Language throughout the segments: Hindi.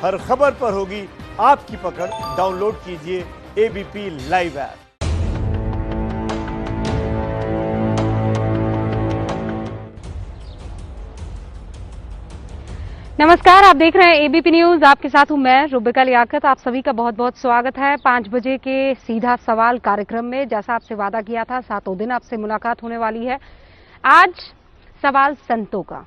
हर खबर पर होगी आपकी पकड़। डाउनलोड कीजिए एबीपी लाइव ऐप। नमस्कार, आप देख रहे हैं एबीपी न्यूज। आपके साथ हूं मैं रुबिका लियाकत। आप सभी का बहुत बहुत स्वागत है 5 बजे के सीधा सवाल कार्यक्रम में। जैसा आपसे वादा किया था, सातों दिन आपसे मुलाकात होने वाली है। आज सवाल संतों का।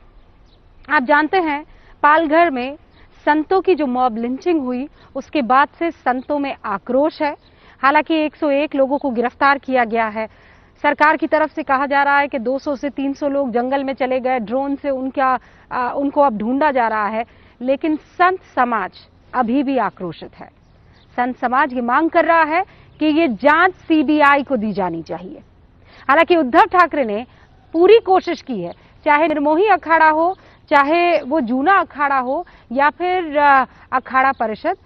आप जानते हैं, पालघर में संतों की जो मॉब लिंचिंग हुई, उसके बाद से संतों में आक्रोश है। हालांकि 101 लोगों को गिरफ्तार किया गया है। सरकार की तरफ से कहा जा रहा है कि 200 से 300 लोग जंगल में चले गए, ड्रोन से उनको अब ढूंढा जा रहा है। लेकिन संत समाज अभी भी आक्रोशित है। संत समाज ये मांग कर रहा है कि ये जांच सीबीआई को दी जानी चाहिए। हालांकि उद्धव ठाकरे ने पूरी कोशिश की है, चाहे निर्मोही अखाड़ा हो, चाहे वो जूना अखाड़ा हो या फिर अखाड़ा परिषद,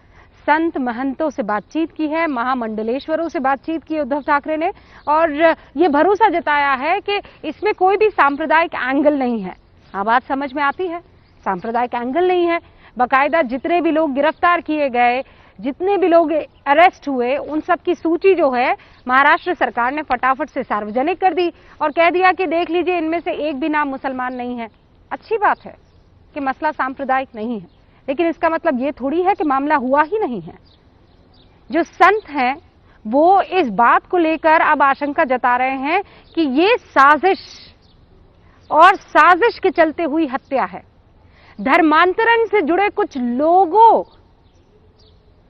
संत महंतों से बातचीत की है, महामंडलेश्वरों से बातचीत की है उद्धव ठाकरे ने, और ये भरोसा जताया है कि इसमें कोई भी सांप्रदायिक एंगल नहीं है। हाँ, बात समझ में आती है, सांप्रदायिक एंगल नहीं है। बाकायदा जितने भी लोग गिरफ्तार किए गए, जितने भी लोग अरेस्ट हुए, उन सब की सूची जो है महाराष्ट्र सरकार ने फटाफट से सार्वजनिक कर दी और कह दिया कि देख लीजिए, इनमें से एक भी नाम मुसलमान नहीं है। अच्छी बात है कि मसला सांप्रदायिक नहीं है, लेकिन इसका मतलब ये थोड़ी है कि मामला हुआ ही नहीं है। जो संत हैं वो इस बात को लेकर अब आशंका जता रहे हैं कि ये साजिश और साजिश के चलते हुई हत्या है। धर्मांतरण से जुड़े कुछ लोगों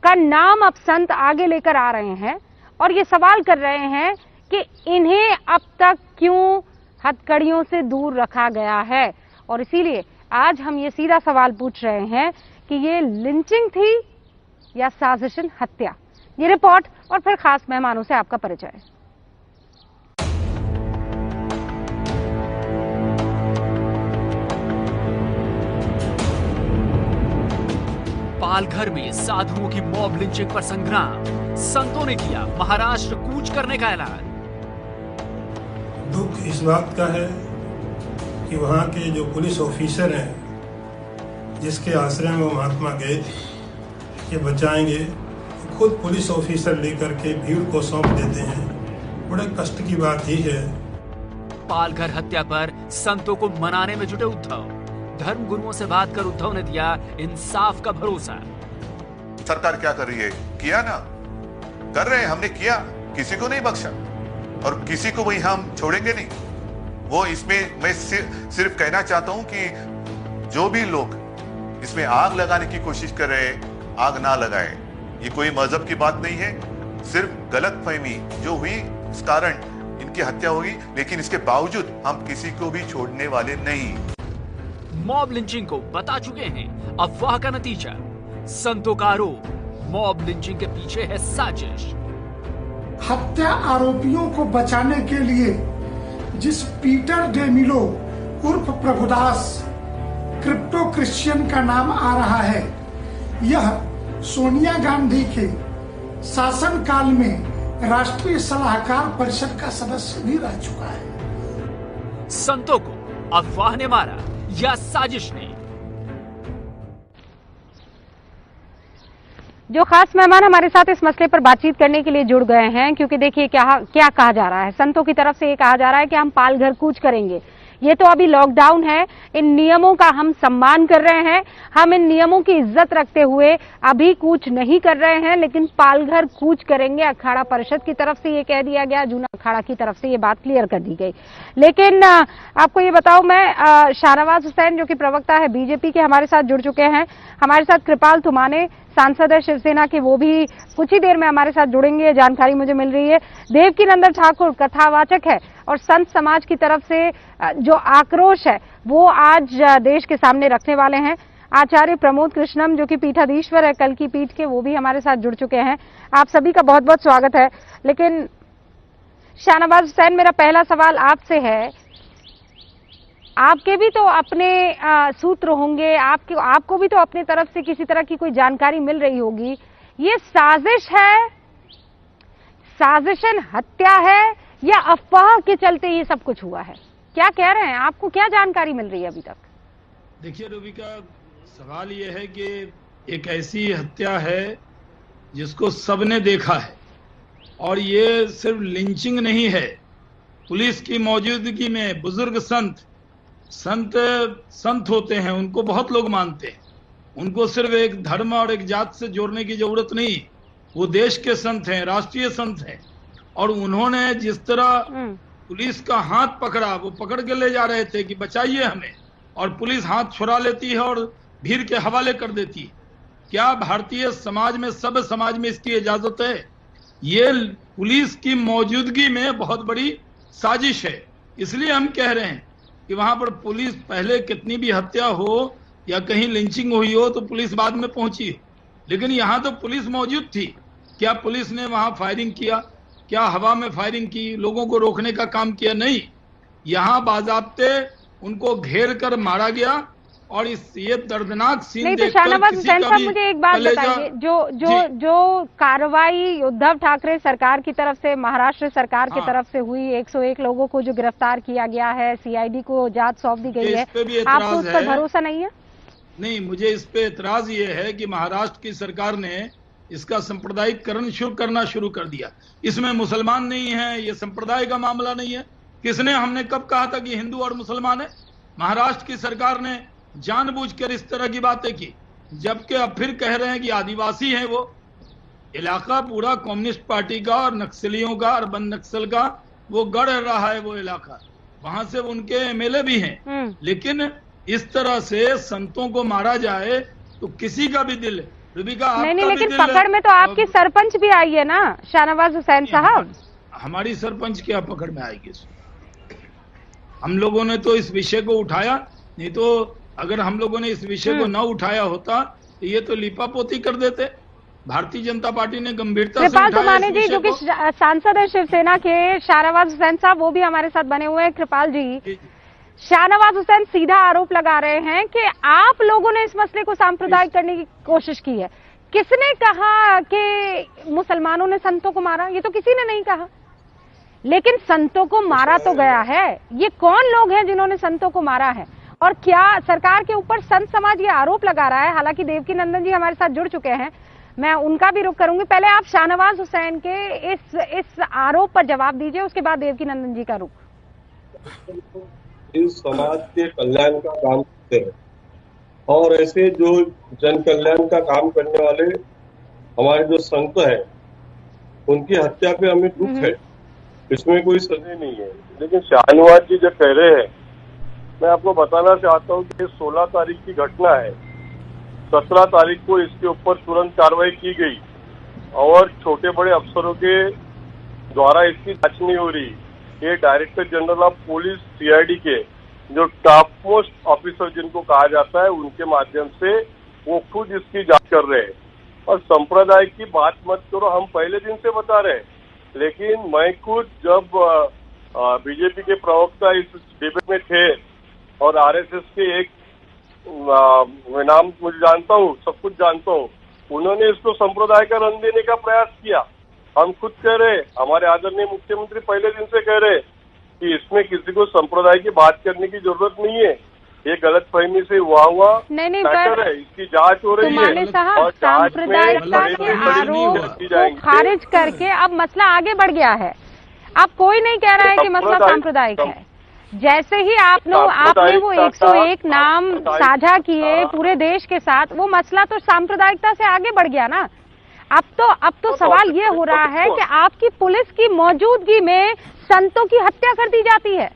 का नाम अब संत आगे लेकर आ रहे हैं और ये सवाल कर रहे हैं कि इन्हें अब तक क्यों हथकड़ियों से दूर रखा गया है। और इसीलिए आज हम ये सीधा सवाल पूछ रहे हैं कि ये लिंचिंग थी या साजिशन हत्या। ये रिपोर्ट और फिर खास मेहमानों से आपका परिचय। पालघर में साधुओं की मॉब लिंचिंग पर संग्राम। संतों ने किया महाराष्ट्र कूच करने का ऐलान। दुख इस बात का है कि वहाँ के जो पुलिस ऑफिसर हैं, जिसके आश्रय में वो महात्मा गए थे कि बचाएंगे, खुद पुलिस ऑफिसर लेकर के भीड़ को सौंप देते हैं। बड़े कष्ट की बात ही है। पालघर हत्या पर संतों को मनाने में जुटे उद्धव। धर्म गुरुओं से बात कर उद्धव ने दिया इंसाफ का भरोसा। सरकार क्या कर रही है? किया ना, कर रहे हैं, हमने किया, किसी को नहीं बख्शा और किसी को वही हम छोड़ेंगे नहीं। वो इसमें मैं सिर्फ कहना चाहता हूं कि जो भी लोग इसमें आग लगाने की कोशिश कर रहे हैं, आग ना लगाए। ये कोई मजहब की बात नहीं है, सिर्फ गलतफहमी जो हुई इस कारण इनकी हत्या हुई, लेकिन इसके बावजूद हम किसी को भी छोड़ने वाले नहीं। मॉब लिंचिंग को बता चुके हैं अफवाह का नतीजा। संतों का आरोप, मॉब लिंचिंग के पीछे है साजिश। हत्या आरोपियों को बचाने के लिए जिस पीटर डेमिलो उर्फ प्रभुदास क्रिप्टो क्रिश्चियन का नाम आ रहा है, यह सोनिया गांधी के शासनकाल में राष्ट्रीय सलाहकार परिषद का सदस्य भी रह चुका है। संतों को अफवाह ने मारा या साजिश ने? जो खास मेहमान हमारे साथ इस मसले पर बातचीत करने के लिए जुड़ गए हैं, क्योंकि देखिए क्या कहा जा रहा है। संतों की तरफ से ये कहा जा रहा है कि हम पालघर कूच करेंगे। ये तो अभी लॉकडाउन है, इन नियमों का हम सम्मान कर रहे हैं, हम इन नियमों की इज्जत रखते हुए अभी कूच नहीं कर रहे हैं, लेकिन पालघर कूच करेंगे। अखाड़ा परिषद की तरफ से ये कह दिया गया, जूना अखाड़ा की तरफ से ये बात क्लियर कर दी गई। लेकिन आपको ये बताऊं, मैं शाहनवाज हुसैन जो कि प्रवक्ता है बीजेपी के, हमारे साथ जुड़ चुके हैं। हमारे साथ कृपाल तुमाने, सांसद है शिवसेना के, वो भी कुछ ही देर में हमारे साथ जुड़ेंगे, जानकारी मुझे मिल रही है। देवकी नंदन ठाकुर कथावाचक है और संत समाज की तरफ से जो आक्रोश है वो आज देश के सामने रखने वाले हैं। आचार्य प्रमोद कृष्णम जो कि पीठाधीश्वर है कल की पीठ के, वो भी हमारे साथ जुड़ चुके हैं। आप सभी का बहुत बहुत स्वागत है। लेकिन शाहनवाज हुसैन, मेरा पहला सवाल आपसे है, आपके भी तो अपने सूत्र होंगे, आपको भी तो अपनी तरफ से किसी तरह की कोई जानकारी मिल रही होगी। ये साजिश है, साजिशन हत्या है, या अफवाह के चलते ये सब कुछ हुआ है? क्या कह रहे हैं? आपको क्या जानकारी मिल रही है अभी तक? देखिए रुबिका, सवाल ये है कि एक ऐसी हत्या है जिसको सबने देखा है, और ये सिर्फ लिंचिंग नहीं है। पुलिस की मौजूदगी में बुजुर्ग संत होते हैं, उनको बहुत लोग मानते हैं। उनको सिर्फ एक धर्म और एक जात से जोड़ने की जरूरत नहीं, वो देश के संत हैं, राष्ट्रीय संत हैं। और उन्होंने जिस तरह पुलिस का हाथ पकड़ा, वो पकड़ के ले जा रहे थे कि बचाइए हमें, और पुलिस हाथ छुड़ा लेती है और भीड़ के हवाले कर देती है। क्या भारतीय समाज में, सब समाज में इसकी इजाजत है? ये पुलिस की मौजूदगी में बहुत बड़ी साजिश है। इसलिए हम कह रहे हैं कि वहां पर पुलिस, पहले कितनी भी हत्या हो या कहीं लिंचिंग हुई हो तो पुलिस बाद में पहुंची, लेकिन यहां तो पुलिस मौजूद थी। क्या पुलिस ने वहां फायरिंग किया? क्या हवा में फायरिंग की, लोगों को रोकने का काम किया? नहीं, यहां बाज़ाब्ते उनको घेर कर मारा गया। और ये दर्दनाक सीन नहीं, तो शाहनवाज हुसैन साहब मुझे एक बात बताइए, जो कार्रवाई उद्धव ठाकरे सरकार की तरफ से, महाराष्ट्र सरकार की तरफ से हुई, 101 लोगों को जो गिरफ्तार किया गया है, सीआईडी को जांच सौंप दी गई है, आपको उस पर भरोसा नहीं है? नहीं, मुझे इस पे एतराज ये है कि महाराष्ट्र की सरकार ने इसका सांप्रदायिकरण करना शुरू कर दिया। इसमें मुसलमान नहीं है, ये संप्रदाय का मामला नहीं है। किसने, हमने कब कहा था कि हिंदू और मुसलमान है? महाराष्ट्र की सरकार ने जानबूझकर इस तरह की बातें की, जबकि अब फिर कह रहे हैं कि आदिवासी हैं। वो इलाका पूरा कम्युनिस्ट पार्टी का और नक्सलियों का, अर्बन नक्सल का वो गढ़ रहा है। वो इलाका, वहां से उनके एमएलए भी हैं। लेकिन इस तरह से संतों को मारा जाए तो किसी का भी दिल, रूबिका, नहीं, लेकिन पकड़ में तो आपकी सरपंच भी आई है ना शाहनवाज हुसैन साहब? हमारी सरपंच क्या पकड़ में आएगी? हम लोगों ने तो इस विषय को उठाया, नहीं तो अगर हम लोगों ने इस विषय को न उठाया होता तो ये तो लिपापोती कर देते। भारतीय जनता पार्टी ने गंभीरता से कृपाल तुमाने जी, जो कि सांसद है शिवसेना के, शाहनवाज हुसैन साहब वो भी हमारे साथ बने हुए हैं। कृपाल जी, शाहनवाज हुसैन सीधा आरोप लगा रहे हैं कि आप लोगों ने इस मसले को सांप्रदायिक करने की कोशिश की है। किसने कहा कि मुसलमानों ने संतों को मारा? ये तो किसी ने नहीं कहा, लेकिन संतों को मारा तो गया है। ये कौन लोग हैं जिन्होंने संतों को मारा है? और क्या सरकार के ऊपर संत समाज ये आरोप लगा रहा है? हालांकि देवकीनंदन जी हमारे साथ जुड़ चुके हैं, मैं उनका भी रुख करूंगी। पहले आप शाहनवाज हुसैन के इस आरोप पर जवाब दीजिए, उसके बाद देवकीनंदन जी का रुख। इस समाज के कल्याण का काम करते हैं, और ऐसे जो जन कल्याण का काम करने वाले हमारे जो संत हैं, उनकी हत्या पे हमें दुख है, इसमें कोई संदेह नहीं है। लेकिन शाहनवाज जी जो कह रहे हैं, मैं आपको बताना चाहता हूँ कि 16 तारीख की घटना है। 17 तारीख को इसके ऊपर तुरंत कार्रवाई की गई और छोटे बड़े अफसरों के द्वारा इसकी जांच नहीं हो रही। ये director general of police CID के जो टॉप मोस्ट ऑफिसर जिनको कहा जाता है, उनके माध्यम से वो खुद इसकी जांच कर रहे हैं। और संप्रदाय की बात मत करो, हम पहले दिन से बता रहे हैं, लेकिन मैं खुद जब बीजेपी के प्रवक्ता इस डिबेट में थे और आरएसएस के एक नाम मुझे जानता हूँ, सब कुछ जानता हूँ, उन्होंने इसको संप्रदाय का रंग देने का प्रयास किया। हम खुद कह रहे, हमारे आदरणीय मुख्यमंत्री पहले दिन से कह रहे कि इसमें किसी को संप्रदाय की बात करने की जरूरत नहीं है, ये गलतफहमी से हुआ नहीं मैटर है, इसकी जांच हो रही है। और सांप्रदायिकता के आरोप को खारिज करके अब मसला आगे बढ़ गया है। अब कोई नहीं कह रहा है कि मसला सांप्रदायिक है। जैसे ही आपने वो 101 नाम साझा किए पूरे देश के साथ, वो मसला तो सांप्रदायिकता से आगे बढ़ गया ना। अब तो सवाल ये हो रहा है कि आपकी पुलिस की मौजूदगी में संतों की हत्या कर दी जाती है।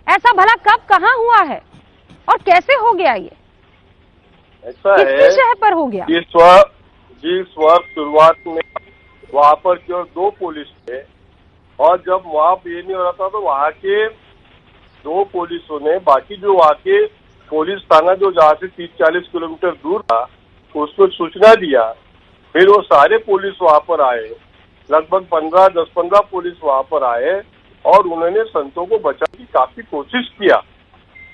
ऐसा भला कब, कहाँ हुआ है और कैसे हो गया? ये ऐसा है, किसके शहर पर हो गया? जिस वक्त शुरुआत में वहाँ पर जो 2 पुलिस थे, और जब वहाँ ये नहीं हो रहा था तो वहाँ के 2 पुलिसों ने बाकी जो वहाँ के पुलिस थाना जो जहाँ से 30-40 किलोमीटर दूर था उसको सूचना दिया। फिर वो सारे पुलिस वहाँ पर आए, लगभग 10-15 पुलिस वहाँ पर आए और उन्होंने संतों को बचाने की काफी कोशिश किया।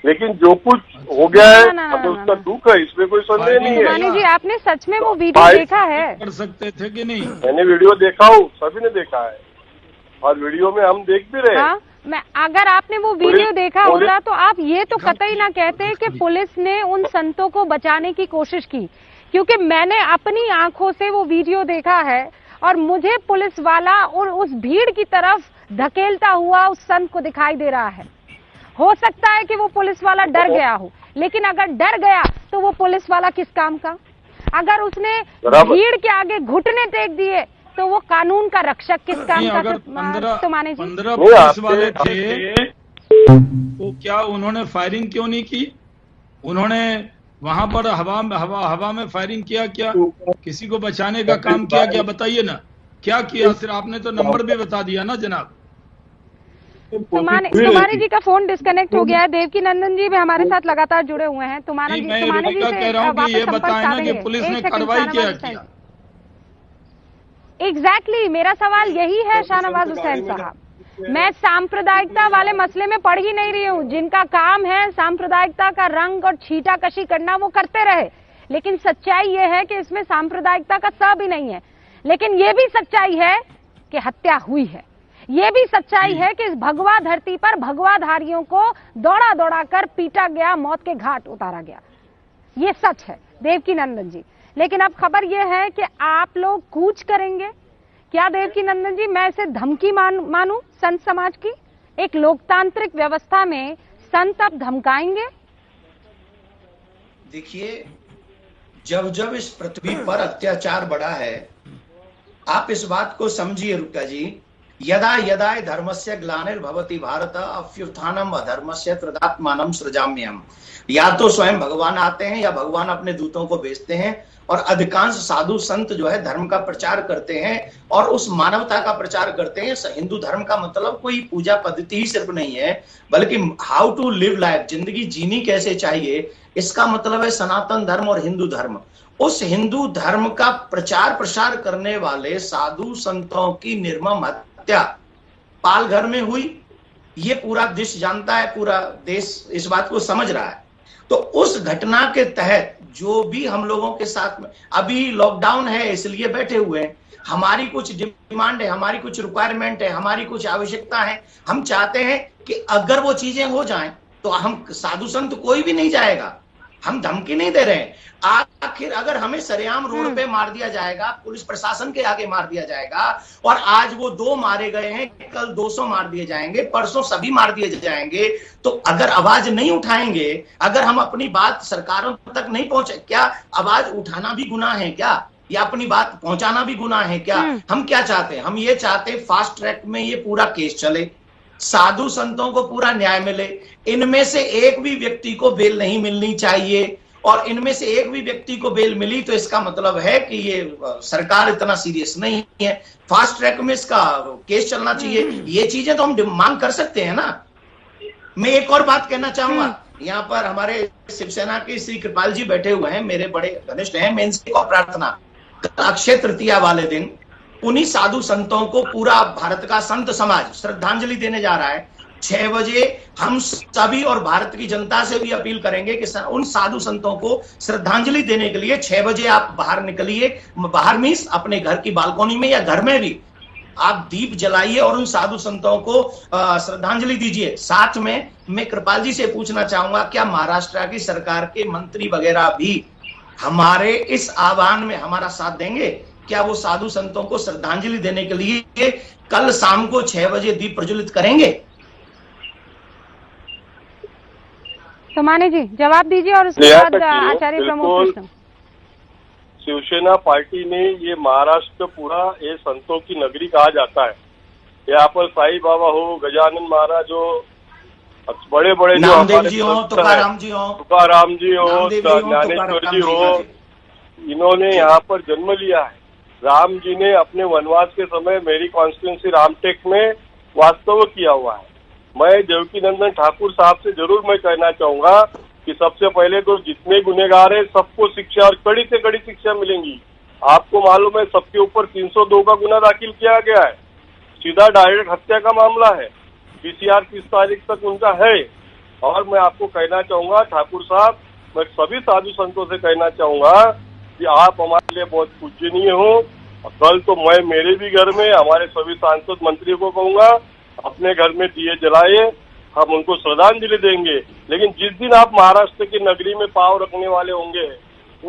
लेकिन जो कुछ हो गया है हमें उसका दुख है, इसमें कोई संदेह नहीं है। जी, आपने सच में वो वीडियो देखा है? कर सकते थे कि नहीं? मैंने वीडियो देखा हूँ, सभी ने देखा है और वीडियो में हम देख भी रहे हैं। अगर आपने वो वीडियो देखा होता तो आप ये तो कतई ना कहते कि पुलिस ने उन संतों को बचाने की कोशिश की। क्योंकि मैंने अपनी आंखों से वो वीडियो देखा है और मुझे पुलिस वाला और उस भीड़ की तरफ धकेलता हुआ उस संत को दिखाई दे रहा है। हो सकता है कि वो पुलिस वाला डर गया हो, लेकिन अगर डर गया तो वो पुलिस वाला किस काम का? अगर उसने भीड़ के आगे घुटने टेक दिए तो वो कानून का रक्षक किस काम का? तो माने जी 15 पुलिस वाले थे तो क्या उन्होंने फायरिंग क्यों नहीं की? उन्होंने वहां पर हवा में फायरिंग किया क्या? किसी को बचाने का काम किया क्या? बताइए ना क्या किया? सिर्फ आपने तो नंबर भी बता दिया ना जनाब। तुम्हारे जी का फोन डिस्कनेक्ट हो गया है। देवकी नंदन जी भी हमारे साथ लगातार जुड़े हुए हैं। तुम्हारे जी से कह रहा हूँ कि ये बताएं ना कि पुलिस ने कार्रवाई क्या किया? एग्जैक्टली मेरा सवाल यही है शाहनवाज हुसैन साहब। मैं सांप्रदायिकता वाले मसले में पढ़ ही नहीं रही हूँ। जिनका काम है सांप्रदायिकता का रंग और छीटाकशी करना वो करते रहे, लेकिन सच्चाई ये है कि इसमें सांप्रदायिकता का स भी नहीं है। लेकिन ये भी सच्चाई है कि हत्या हुई है। ये भी सच्चाई है कि इस भगवा धरती पर भगवाधारियों को दौड़ा दौड़ा कर पीटा गया, मौत के घाट उतारा गया। ये सच है देवकी नंदन जी। लेकिन अब खबर यह है कि आप लोग कूच करेंगे क्या देवकी नंदन जी? मैं इसे धमकी मानूं संत समाज की? एक लोकतांत्रिक व्यवस्था में संत अब धमकाएंगे? देखिए, जब जब इस पृथ्वी पर अत्याचार बढ़ा है, आप इस बात को समझिए रुका जी, यदा यदा धर्मस्य ग्लानिर्भवति भारत अभ्युत्थानम अधर्मस्य तदात्मानं सृजाम्यहम्। या तो स्वयं भगवान आते हैं या भगवान अपने दूतों को भेजते हैं, और अधिकांश साधु संत जो है धर्म का प्रचार करते हैं और उस मानवता का प्रचार करते हैं। हिंदू धर्म का मतलब कोई पूजा पद्धति ही सिर्फ नहीं है, बल्कि हाउ टू लिव लाइफ, जिंदगी जीनी कैसे चाहिए, इसका मतलब है सनातन धर्म और हिंदू धर्म। उस हिंदू धर्म का प्रचार प्रसार करने वाले साधु संतों की निर्मम हत्या पालघर में हुई, ये पूरा देश जानता है, पूरा देश इस बात को समझ रहा है। तो उस घटना के तहत जो भी हम लोगों के साथ में, अभी लॉकडाउन है इसलिए बैठे हुए हैं, हमारी कुछ डिमांड है, हमारी कुछ रिक्वायरमेंट है, हमारी कुछ आवश्यकता है। हम चाहते हैं कि अगर वो चीजें हो जाएं तो हम साधु संत कोई भी नहीं जाएगा। हम धमकी नहीं दे रहे हैं। आखिर अगर हमें सरेआम रोड पे मार दिया जाएगा, पुलिस प्रशासन के आगे मार दिया जाएगा, और आज वो 2 मारे गए हैं, कल 200 मार दिए जाएंगे, परसों सभी मार दिए जाएंगे, तो अगर आवाज नहीं उठाएंगे, अगर हम अपनी बात सरकारों तक नहीं पहुंचे, क्या आवाज उठाना भी गुनाह है क्या? या अपनी बात पहुंचाना भी गुनाह है क्या? हम क्या चाहते हैं? हम ये चाहते हैं फास्ट ट्रैक में ये पूरा केस चले, साधु संतों को पूरा न्याय मिले, इनमें से एक भी व्यक्ति को बेल नहीं मिलनी चाहिए, और इनमें से एक भी व्यक्ति को बेल मिली तो इसका मतलब है कि ये सरकार इतना सीरियस नहीं है, फास्ट ट्रैक में इसका केस चलना चाहिए। ये चीजें तो हम मांग कर सकते हैं ना। मैं एक और बात कहना चाहूंगा, यहाँ पर हमारे शिवसेना के श्री कृपाल जी बैठे हुए हैं, मेरे बड़े घनिष्ठ हैं। मैं इनसे प्रार्थना, अक्षय तृतीया वाले दिन उन्हीं साधु संतों को पूरा भारत का संत समाज श्रद्धांजलि देने जा रहा है। 6 बजे हम सभी और भारत की जनता से भी अपील करेंगे कि उन साधु संतों को श्रद्धांजलि देने के लिए 6 बजे आप बाहर निकलिए, बाहर मीन्स अपने घर की बालकोनी में या घर में भी आप दीप जलाइए और उन साधु संतों को श्रद्धांजलि दीजिए। साथ में मैं कृपाल जी से पूछना चाहूंगा, क्या महाराष्ट्र की सरकार के मंत्री वगैरह भी हमारे इस आह्वान में हमारा साथ देंगे? क्या वो साधु संतों को श्रद्धांजलि देने के लिए कल शाम को 6 बजे दीप प्रज्वलित करेंगे? तो माने जी जवाब दीजिए और उसके बाद आचार्य प्रमोद कृष्ण। शिवसेना पार्टी ने ये महाराष्ट्र पूरा ये संतों की नगरी कहा जाता है। यहाँ पर साईं बाबा हो, गजानन महाराज हो, बड़े बड़े जो नामदेव जी हो, तुकाराम जी हो, ज्ञानेश्वर जी हो, इन्होंने यहाँ पर जन्म लिया है। राम जी ने अपने वनवास के समय मेरी कॉन्स्टिट्यूंसी रामटेक में वास्तव किया हुआ है। मैं देवकी नंदन ठाकुर साहब से जरूर मैं कहना चाहूंगा कि सबसे पहले तो जितने गुनहगार है सबको शिक्षा और कड़ी से कड़ी शिक्षा मिलेंगी। आपको मालूम है सबके ऊपर 302 का गुना दाखिल किया गया है, सीधा डायरेक्ट हत्या का मामला है। पीसीआर 30 तारीख तक उनका है। और मैं आपको कहना चाहूंगा ठाकुर साहब, मैं सभी साधु संतों से कहना चाहूंगा कि आप हमारे लिए बहुत पूजनीय हो। कल तो मैं मेरे भी घर में हमारे सभी सांसद मंत्रियों को कहूंगा अपने घर में दिए जलाए, हम उनको श्रद्धांजलि देंगे। लेकिन जिस दिन आप महाराष्ट्र की नगरी में पांव रखने वाले होंगे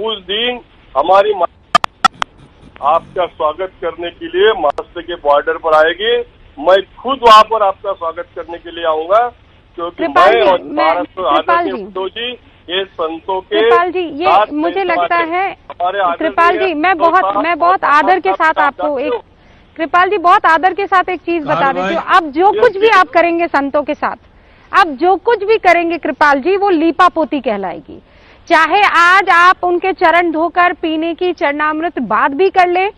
उस दिन हमारी आपका स्वागत करने के लिए महाराष्ट्र के बॉर्डर पर आएगी। मैं खुद वहाँ पर आपका स्वागत करने के लिए आऊंगा, क्योंकि मैं और महाराष्ट्र आदरणीय उद्धव जी ये संतों के कृपाल जी, ये मुझे लगता है कृपाल जी, मैं बहुत आदर के साथ आपको एक कृपाल जी बहुत आदर के साथ एक चीज बता देती हूँ। अब जो कुछ भी आप करेंगे संतों के साथ, अब जो कुछ भी करेंगे कृपाल जी, वो लीपा पोती कहलाएगी। चाहे आज आप उनके चरण धोकर पीने की चरणामृत बात भी कर ले,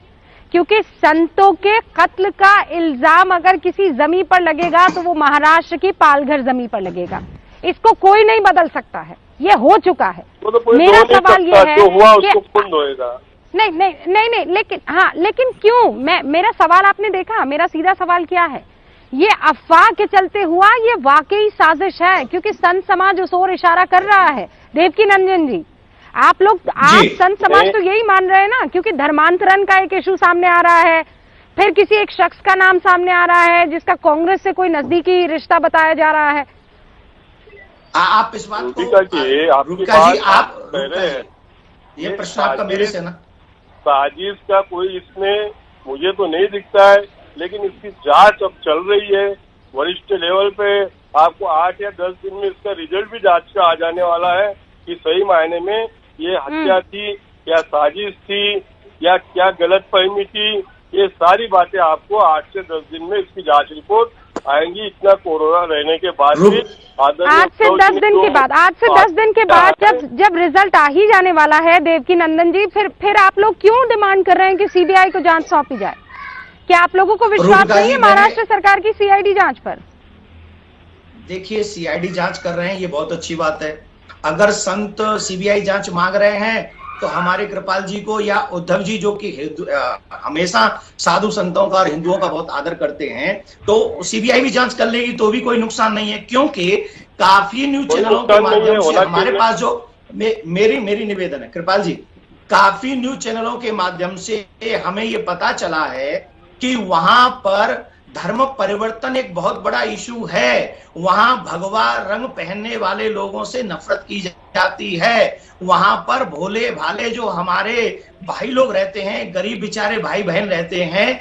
क्योंकि संतों के कत्ल का इल्जाम अगर किसी जमीन पर लगेगा तो वो महाराष्ट्र की पालघर जमीन पर लगेगा। इसको कोई नहीं बदल सकता है, ये हो चुका है। मेरा सवाल ये है कि नहीं, लेकिन क्यों? मेरा सवाल आपने देखा, मेरा सीधा सवाल क्या है? ये अफवाह के चलते हुआ, ये वाकई साजिश है, क्योंकि संत समाज उस ओर इशारा कर रहा है। देवकी नंदन जी, आप संत समाज तो यही मान रहे हैं ना, क्योंकि धर्मांतरण का एक इशू सामने आ रहा है, फिर किसी एक शख्स का नाम सामने आ रहा है जिसका कांग्रेस से कोई नजदीकी रिश्ता बताया जा रहा है। आप इस बात को ये प्रश्न आपका मेरे से ना, साजिश का कोई इसमें मुझे तो नहीं दिखता है, लेकिन इसकी जांच अब चल रही है वरिष्ठ लेवल पे। आपको 8 या 10 दिन में इसका रिजल्ट भी जांच का आ जाने वाला है कि सही मायने में ये हत्या थी या साजिश थी या क्या गलतफहमी थी। ये सारी बातें आपको 8 से 10 दिन में इसकी जांच रिपोर्ट आएंगी। इतना कोरोना रहने के बाद भी 8 से 10 दिन के बाद जब रिजल्ट आ ही जाने वाला है देवकी नंदन जी, फिर आप लोग क्यों डिमांड कर रहे हैं कि सीबीआई को जांच सौंपी जाए? क्या आप लोगों को विश्वास नहीं है महाराष्ट्र सरकार की सीआईडी जांच पर? देखिए, सीआईडी जांच कर रहे हैं, ये बहुत अच्छी बात है। अगर संत सीबीआई जांच मांग रहे हैं तो हमारे कृपाल जी को या उद्धव जी, जो कि हमेशा साधु संतों का और हिंदुओं का बहुत आदर करते हैं, तो सीबीआई भी जांच कर लेगी तो भी कोई नुकसान नहीं है। क्योंकि काफी न्यूज चैनलों के माध्यम से हमारे पास जो मेरी निवेदन है कृपाल जी, काफी न्यूज चैनलों के माध्यम से हमें ये पता चला है कि वहां पर धर्म परिवर्तन एक बहुत बड़ा इशू है। वहां भगवा रंग पहनने वाले लोगों से नफरत की जाती है। वहां पर भोले भाले जो हमारे भाई लोग रहते हैं, गरीब बेचारे भाई बहन रहते हैं,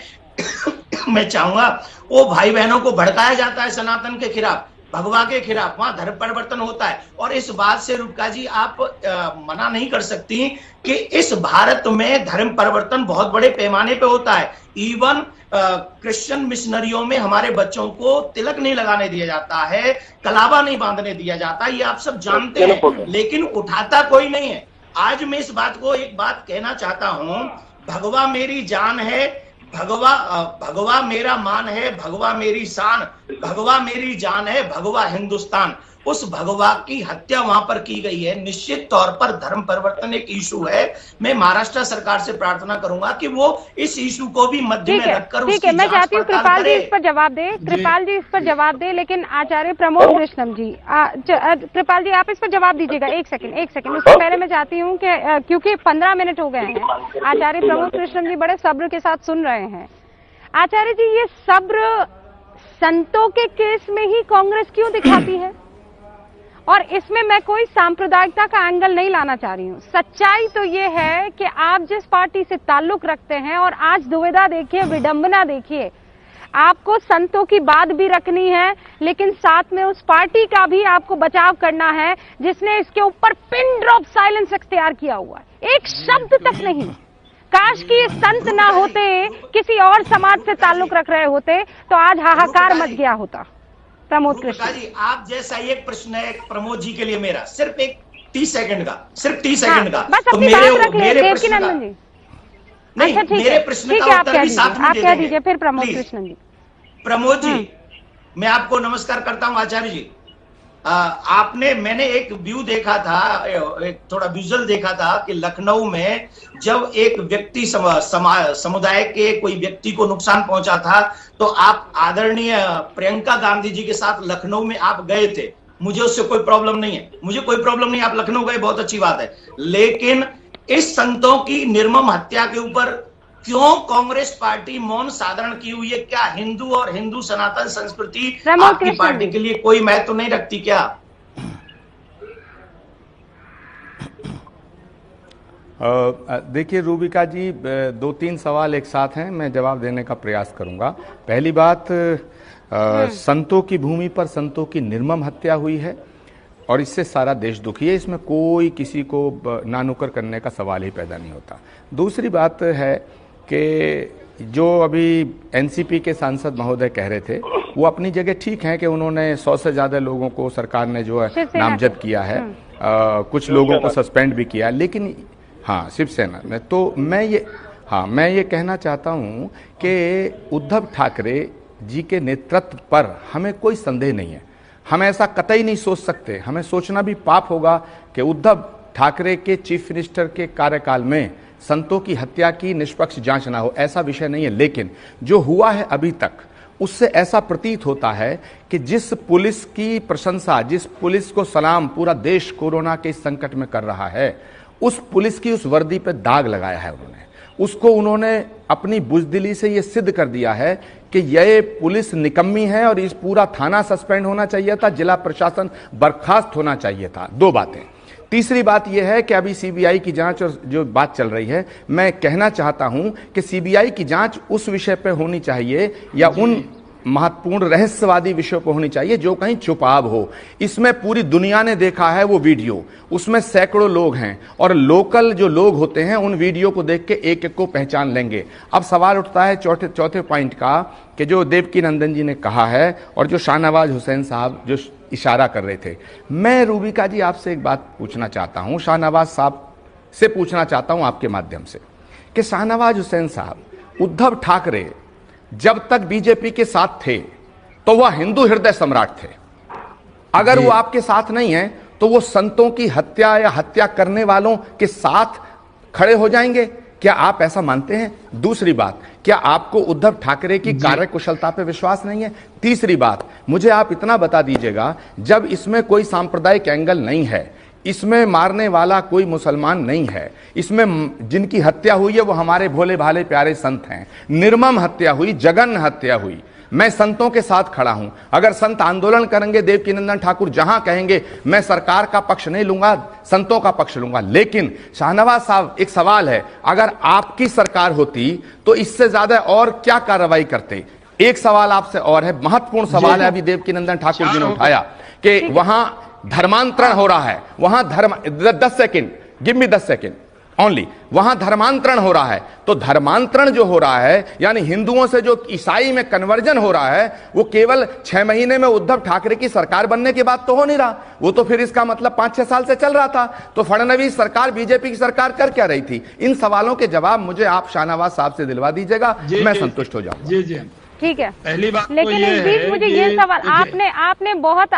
मैं चाहूंगा वो भाई बहनों को भड़काया जाता है सनातन के खिलाफ, भगवा के खिलाफ। वहां धर्म परिवर्तन होता है। और इस बात से रुका जी आप मना नहीं कर सकती कि इस भारत में धर्म परिवर्तन बहुत बड़े पैमाने पे होता है। इवन क्रिश्चियन मिशनरियों में हमारे बच्चों को तिलक नहीं लगाने दिया जाता है, कलावा नहीं बांधने दिया जाता, ये आप सब जानते हैं, लेकिन उठाता कोई नहीं है। आज मैं इस बात को एक बात कहना चाहता हूं, भगवा मेरी जान है, भगवा मेरा मान है, भगवा मेरी शान, भगवा मेरी जान है, भगवा हिंदुस्तान। उस भगवा की हत्या वहां पर की गई है। निश्चित तौर पर धर्म परिवर्तन एक इशू है। मैं महाराष्ट्र सरकार से प्रार्थना करूंगा कि वो इस इशू को भी मध्य में रखकर ठीक है, मैं चाहती हूँ कृपाल जी इस पर जवाब दे, कृपाल जी इस पर जवाब दे। लेकिन आचार्य प्रमोद कृष्णम जी, कृपाल जी आप इस पर जवाब दीजिएगा। एक सेकंड उससे पहले मैं चाहती हूँ कि क्योंकि 15 मिनट हो गए हैं, आचार्य प्रमोद कृष्णम जी बड़े सब्र के साथ सुन रहे हैं। आचार्य जी, ये सब्र संतों के केस में ही कांग्रेस क्यों दिखाती है? और इसमें मैं कोई सांप्रदायिकता का एंगल नहीं लाना चाह रही हूँ। सच्चाई तो ये है कि आप जिस पार्टी से ताल्लुक रखते हैं, और आज दुविधा देखिए, विडंबना देखिए, आपको संतों की बात भी रखनी है, लेकिन साथ में उस पार्टी का भी आपको बचाव करना है जिसने इसके ऊपर पिन ड्रॉप साइलेंस इख्तियार किया हुआ है। एक शब्द तक नहीं। काश कि ये संत ना होते, किसी और समाज से ताल्लुक रख रहे होते तो आज हाहाकार मच गया होता। प्रमोद कृष्ण जी, आप जैसा एक प्रश्न है प्रमोद जी के लिए, मेरा सिर्फ एक 30 सेकंड का, सिर्फ 30 सेकंड का। बस अपनी बात रख ले देवकी नंदन जी। नहीं, मेरे प्रश्न का उत्तर भी साथ में आप कह दीजिए फिर प्रमोद कृष्ण जी। प्रमोद जी, मैं आपको नमस्कार करता हूं आचार्य जी। मैंने एक व्यू देखा था, एक थोड़ा विजुअल देखा था कि लखनऊ में जब एक व्यक्ति समुदाय के कोई व्यक्ति को नुकसान पहुंचा था, तो आप आदरणीय प्रियंका गांधी जी के साथ लखनऊ में आप गए थे। मुझे उससे कोई प्रॉब्लम नहीं है, मुझे कोई प्रॉब्लम नहीं, आप लखनऊ गए, बहुत अच्छी बात है। लेकिन इस संतों की निर्मम हत्या के ऊपर क्यों कांग्रेस पार्टी मौन साधन की हुई है? क्या हिंदू और हिंदू सनातन संस्कृति आपकी पार्टी के लिए कोई महत्व नहीं रखती क्या? देखिए रूबिका जी, 2-3 सवाल एक साथ हैं, मैं जवाब देने का प्रयास करूंगा। पहली बात, संतों की भूमि पर संतों की निर्मम हत्या हुई है और इससे सारा देश दुखी है, इसमें कोई किसी को नानुकर करने का सवाल ही पैदा नहीं होता। दूसरी बात है कि जो अभी एनसीपी के सांसद महोदय कह रहे थे, वो अपनी जगह ठीक है कि उन्होंने 100 से ज्यादा लोगों को सरकार ने जो है नामजद किया है, कुछ लोगों को सस्पेंड भी किया, लेकिन हाँ शिवसेना में तो मैं ये कहना चाहता हूँ कि उद्धव ठाकरे जी के नेतृत्व पर हमें कोई संदेह नहीं है। हम ऐसा कतई नहीं सोच सकते, हमें सोचना भी पाप होगा कि उद्धव ठाकरे के चीफ मिनिस्टर के कार्यकाल में संतों की हत्या की निष्पक्ष जांच ना हो, ऐसा विषय नहीं है। लेकिन जो हुआ है अभी तक, उससे ऐसा प्रतीत होता है कि जिस पुलिस की प्रशंसा, जिस पुलिस को सलाम पूरा देश कोरोना के इस संकट में कर रहा है, उस पुलिस की उस वर्दी पे दाग लगाया है उन्होंने। उसको उन्होंने अपनी बुजदिली से ये सिद्ध कर दिया है कि ये पुलिस निकम्मी है और इस पूरा थाना सस्पेंड होना चाहिए था, जिला प्रशासन बर्खास्त होना चाहिए था। 2 बातें। तीसरी बात यह है कि अभी सीबीआई की जांच और जो बात चल रही है, मैं कहना चाहता हूं कि सीबीआई की जांच उस विषय पे होनी चाहिए या उन महत्वपूर्ण रहस्यवादी विषयों पर होनी चाहिए जो कहीं छुपाव हो। इसमें पूरी दुनिया ने देखा है वो वीडियो, उसमें सैकड़ों लोग हैं और लोकल जो लोग होते हैं उन वीडियो को देख के एक एक को पहचान लेंगे। अब सवाल उठता है चौथे पॉइंट का कि जो देवकी नंदन जी ने कहा है और जो शाहनवाज हुसैन साहब जो इशारा कर रहे थे, मैं रूबिका जी आपसे एक बात पूछना चाहता हूं, शाहनवाज साहब से पूछना चाहता हूं आपके माध्यम से कि शाहनवाज हुसैन साहब, उद्धव ठाकरे जब तक बीजेपी के साथ थे तो वह हिंदू हृदय सम्राट थे। अगर वो आपके साथ नहीं है तो वो संतों की हत्या या हत्या करने वालों के साथ खड़े हो जाएंगे। क्या आप ऐसा मानते हैं? दूसरी बात, क्या आपको उद्धव ठाकरे की कार्यकुशलता पे विश्वास नहीं है? तीसरी बात, मुझे आप इतना बता दीजिएगा, जब इसमें कोई सांप्रदायिक एंगल नहीं है, इसमें मारने वाला कोई मुसलमान नहीं है, इसमें जिनकी हत्या हुई है वो हमारे भोले भाले प्यारे संत हैं, निर्मम हत्या हुई, जघन्य हत्या हुई, मैं संतों के साथ खड़ा हूं। अगर संत आंदोलन करेंगे, देवकीनंदन ठाकुर जहां कहेंगे, मैं सरकार का पक्ष नहीं लूंगा, संतों का पक्ष लूंगा। लेकिन शाहनवाज साहब, एक सवाल है, अगर आपकी सरकार होती तो इससे ज्यादा और क्या कार्रवाई करते? एक सवाल आपसे और है, महत्वपूर्ण सवाल है, अभी देवकीनंदन ठाकुर जी ने उठाया कि वहां धर्मांतरण हो रहा है, वहां 10 second, give me 10 second only, वहां धर्मांतरण हो रहा है। तो धर्मांतरण जो हो रहा है, यानी हिंदुओं से जो ईसाई में कन्वर्जन हो रहा है, वो केवल 6 महीने में उद्धव ठाकरे की सरकार बनने के बाद तो हो नहीं रहा, वो तो फिर इसका मतलब 5-6 साल से चल रहा था। तो फडणवीस सरकार, बीजेपी की सरकार कर क्या रही थी? इन सवालों के जवाब मुझे आप शाहनवाज साहब से दिलवा दीजिएगा, मैं संतुष्ट हो जाऊंगा। जी जी, ठीक है। पहली बात लेकिन तो इस बीच मुझे ये सवाल,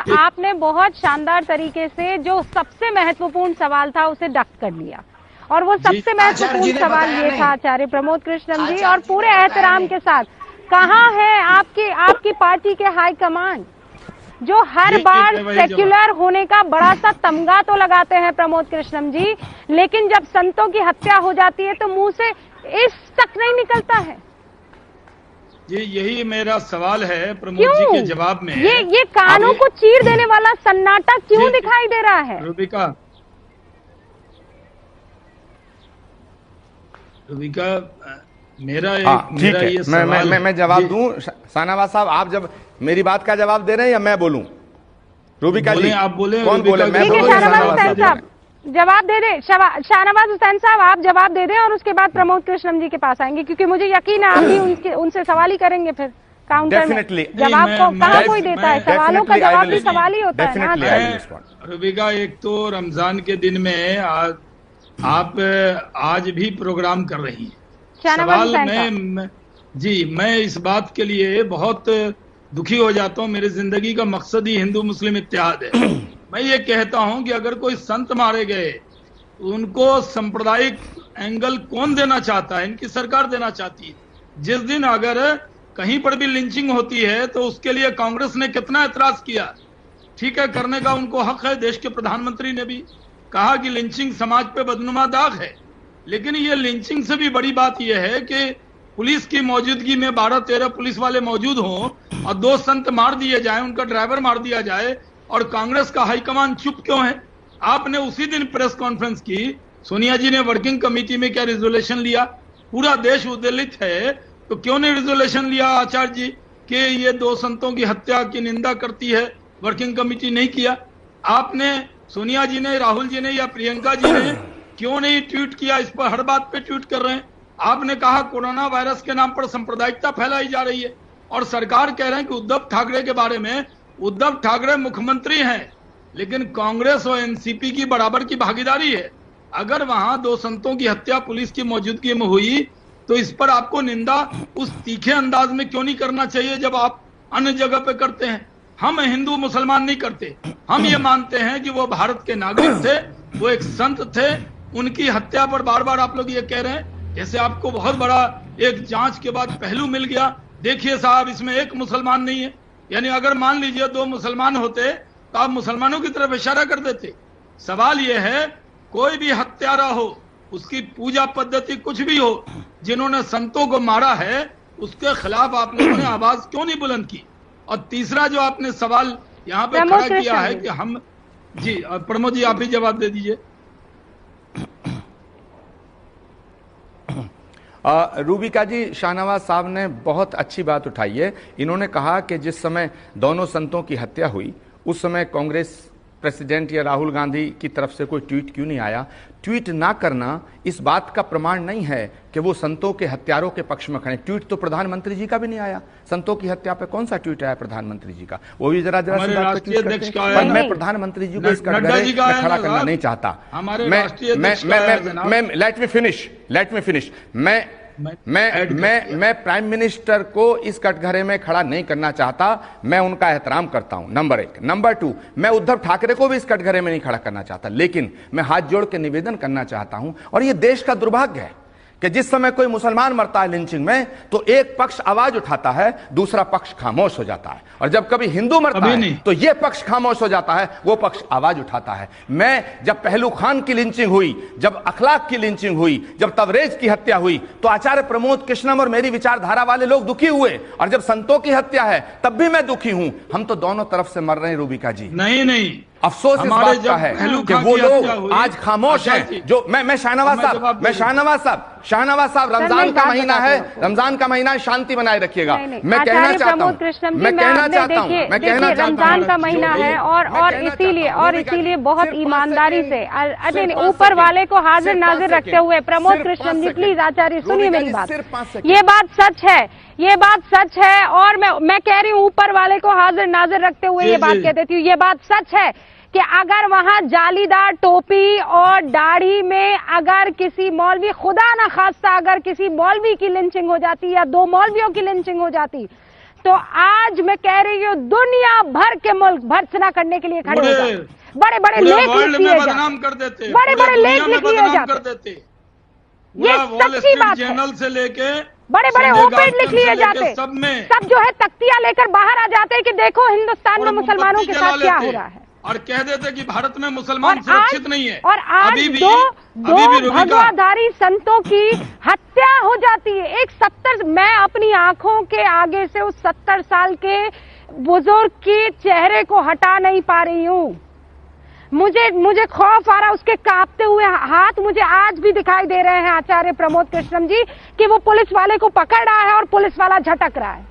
आपने बहुत शानदार तरीके से जो सबसे महत्वपूर्ण सवाल था उसे डक कर लिया, और वो सबसे महत्वपूर्ण सवाल ये था आचार्य प्रमोद कृष्णम जी, और पूरे एहतराम के साथ, कहाँ है आपकी पार्टी के हाईकमान जो हर बार सेक्युलर होने का बड़ा सा तमगा तो लगाते हैं प्रमोद कृष्णम जी, लेकिन जब संतों की हत्या हो जाती है तो मुंह से इस तक नहीं निकलता है। जी, यही मेरा सवाल है प्रमोद जी के जवाब में। ये कानों को चीर देने वाला सन्नाटा क्यों दिखाई दे रहा है? रूबिका, मेरा ठीक है, मैं जवाब दूं। शाहनवाज साहब, आप जब मेरी बात का जवाब दे रहे हैं या मैं बोलूं? रूबिका जी, आप बोले, कौन बोले? मैं बोलूं? शाहनवाज हुसैन साहब जवाब दे दे, शाहनवाज हुसैन साहब आप जवाब दे दें और उसके बाद प्रमोद कृष्णम जी के पास आएंगे, क्योंकि मुझे यकीन है आप भी उनसे सवाल ही करेंगे फिर काउंटर में। जवाब को कहाँ कोई देता है? सवालों का जवाब भी सवाल ही होता है। रूबिका, एक तो रमजान के दिन में आप आज भी प्रोग्राम कर रही हैं। सवाल मैं इस बात के लिए बहुत दुखी हो जाता हूँ, मेरी जिंदगी का मकसद ही हिंदू मुस्लिम इत्तेहाद है। मैं ये कहता हूं कि अगर कोई संत मारे गए, उनको सांप्रदायिक एंगल कौन देना चाहता है? इनकी सरकार देना चाहती है। जिस दिन अगर कहीं पर भी लिंचिंग होती है तो उसके लिए कांग्रेस ने कितना एतराज किया, ठीक है, करने का उनको हक है। देश के प्रधानमंत्री ने भी कहा कि लिंचिंग समाज पे बदनुमा दाग है, लेकिन ये लिंचिंग से भी बड़ी बात यह है कि पुलिस की मौजूदगी में 12-13 पुलिस वाले मौजूद हों और 2 संत मार दिए जाए, उनका ड्राइवर मार दिया जाए, और कांग्रेस का हाईकमान चुप क्यों है? आपने उसी दिन प्रेस कॉन्फ्रेंस की सोनिया जी ने वर्किंग कमेटी में क्या रिजोल्यूशन लिया? पूरा देश उद्वेलित है, तो क्यों नहीं रिजोल्यूशन लिया आचार्य जी कि ये 2 संतों की हत्या की निंदा करती है? वर्किंग कमेटी नहीं किया। आपने, सोनिया जी ने, राहुल जी ने या प्रियंका जी ने क्यों नहीं ट्वीट किया? इस पर हर बात पे ट्वीट कर रहे हैं। आपने कहा कोरोना वायरस के नाम पर सांप्रदायिकता फैलाई जा रही है, और सरकार कह रहे हैं कि उद्धव ठाकरे के बारे में, उद्धव ठाकरे मुख्यमंत्री हैं, लेकिन कांग्रेस और एनसीपी की बराबर की भागीदारी है। अगर वहां 2 संतों की हत्या पुलिस की मौजूदगी में हुई, तो इस पर आपको निंदा उस तीखे अंदाज में क्यों नहीं करना चाहिए जब आप अन्य जगह पे करते हैं? हम हिंदू मुसलमान नहीं करते, हम ये मानते हैं कि वो भारत के नागरिक थे, वो एक संत थे। उनकी हत्या पर बार बार आप लोग ये कह रहे हैं जैसे आपको बहुत बड़ा एक जांच के बाद पहलू मिल गया। देखिए साहब, इसमें एक मुसलमान नहीं है, यानी अगर मान लीजिए 2 मुसलमान होते तो आप मुसलमानों की तरफ इशारा कर देते। सवाल यह है, कोई भी हत्यारा हो, उसकी पूजा पद्धति कुछ भी हो, जिन्होंने संतों को मारा है, उसके खिलाफ आप लोगों ने आवाज क्यों नहीं बुलंद की? और तीसरा जो आपने सवाल यहाँ पे खड़ा किया है कि हम, जी प्रमोद जी आप ही जवाब दे दीजिए। रूबिका जी, शाहनवाज साहब ने बहुत अच्छी बात उठाई है। इन्होंने कहा कि जिस समय दोनों संतों की हत्या हुई, उस समय कांग्रेस प्रेसिडेंट या राहुल गांधी की तरफ से कोई ट्वीट क्यों नहीं आया? ट्वीट ना करना इस बात का प्रमाण नहीं है कि वो संतों के हत्यारों के पक्ष में खड़े। ट्वीट तो प्रधानमंत्री जी का भी नहीं आया। संतों की हत्या पे कौन सा ट्वीट आया प्रधानमंत्री जी का? वो भी जरा जरा पर मैं प्रधानधानमंत्री जी को इस कटघरे में खड़ा करना नहीं चाहता। मैं लेट मी फिनिश। मैं प्राइम मिनिस्टर को इस कटघरे में खड़ा नहीं करना चाहता। मैं उनका एहतराम करता हूं, नंबर 1। नंबर 2, मैं उद्धव ठाकरे को भी इस कटघरे में नहीं खड़ा करना चाहता, लेकिन मैं हाथ जोड़ के निवेदन करना चाहता हूं। और यह देश का दुर्भाग्य है कि जिस समय कोई मुसलमान मरता है लिंचिंग में, तो एक पक्ष आवाज उठाता है, दूसरा पक्ष खामोश हो जाता है। और जब कभी हिंदू मरता है तो यह पक्ष खामोश हो जाता है, वो पक्ष आवाज उठाता है। मैं जब पहलू खान की लिंचिंग हुई, जब अखलाक की लिंचिंग हुई, जब तबरेज की हत्या हुई, तो आचार्य प्रमोद कृष्णम और मेरी विचारधारा वाले लोग दुखी हुए। और जब संतों की हत्या है तब भी मैं दुखी हूं। हम तो दोनों तरफ से मर रहे हैं रूबिका जी। नहीं, अफसोस इस बात का है कि वो लोग आज खामोश हैं। जो मैं शाहनवाज साहब, रमजान का महीना है, रमजान का महीना, शांति बनाए रखिएगा। मैं कहना चाहता हूँ रमजान का महीना है, और इसीलिए बहुत ईमानदारी से ऊपर वाले को हाजिर नाजिर रखते हुए, प्रमोद कृष्णन जी प्लीज, आचार्य सुनिए मेरी बात। ये बात सच है, और मैं कह रही हूँ ऊपर वाले को हाजिर नाजिर रखते हुए ये बात कह देती हूँ। ये बात सच है कि अगर वहां जालीदार टोपी और दाढ़ी में अगर किसी मौलवी, खुदा ना खास्ता अगर किसी मौलवी की लिंचिंग हो जाती या 2 मौलवियों की लिंचिंग हो जाती, तो आज मैं कह रही हूँ दुनिया भर के मुल्क भर्त्सना करने के लिए खड़े हो जाते, बड़े बड़े लेख लिख दिए जाते, बड़े लेख लिख दिए जाते। ये सच्ची बात है। से लेके बड़े ओपेड लिख लिए जाते, सब जो है तख्तियां लेकर बाहर आ जाते कि देखो हिंदुस्तान में मुसलमानों के साथ क्या हो रहा है, और कह देते कि भारत में मुसलमान सुरक्षित नहीं है। और आज दो भगवाधारी संतों की हत्या हो जाती है। एक 70, मैं अपनी आंखों के आगे से उस 70 साल के बुजुर्ग के चेहरे को हटा नहीं पा रही हूँ। मुझे खौफ आ रहा, उसके कांपते हुए हाथ मुझे आज भी दिखाई दे रहे हैं आचार्य प्रमोद कृष्णम जी, कि वो पुलिस वाले को पकड़ रहा है और पुलिस वाला झटक रहा है।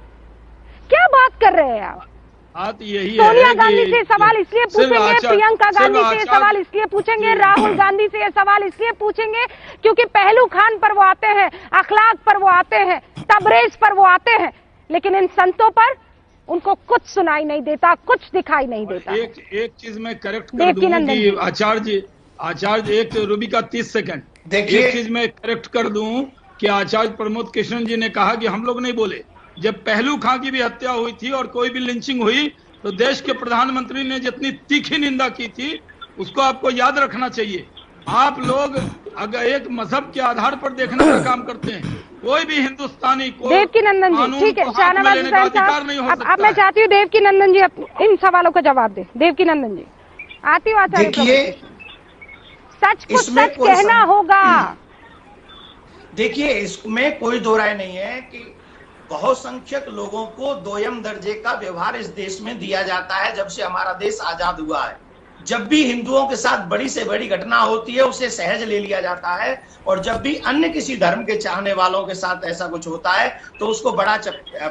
क्या बात कर रहे हैं आप? सोनिया गांधी से सवाल इसलिए पूछेंगे, प्रियंका गांधी से सवाल इसलिए पूछेंगे, राहुल गांधी से ये सवाल इसलिए पूछेंगे क्योंकि पहलू खान पर वो आते हैं, अखलाक पर वो आते हैं, तबरेज पर वो आते हैं, लेकिन इन संतों पर उनको कुछ सुनाई नहीं देता, कुछ दिखाई नहीं देता। एक चीज मैं करेक्ट कर दूं कि आचार्य एक रूबिका 30 सेकंड, एक चीज मैं करेक्ट कर दूं कि आचार्य प्रमोद कृष्णन जी ने कहा कि हम लोग नहीं बोले। जब पहलू खां की भी हत्या हुई थी और कोई भी लिंचिंग हुई, तो देश के प्रधानमंत्री ने जितनी तीखी निंदा की थी उसको आपको याद रखना चाहिए। आप लोग अगर एक मजहब के आधार पर देखने का काम करते हैं, कोई भी हिंदुस्तानी को देवकीनंदन जी, ठीक है, शाहनवाज हुसैन साहब, अब मैं चाहती हूँ देवकीनंदन जी इन सवालों का जवाब दे। देवकीनंदन जी आती हूँ आचार्य, सच को सच कहना होगा। देखिए, इसमें कोई दो राय नहीं है कि बहुसंख्यक लोगों को दोयम दर्जे का व्यवहार इस देश में दिया जाता है जब से हमारा देश आजाद हुआ है। जब भी हिंदुओं के साथ बड़ी से बड़ी घटना होती है उसे सहज ले लिया जाता है, और जब भी अन्य किसी धर्म के चाहने वालों के साथ ऐसा कुछ होता है तो उसको बड़ा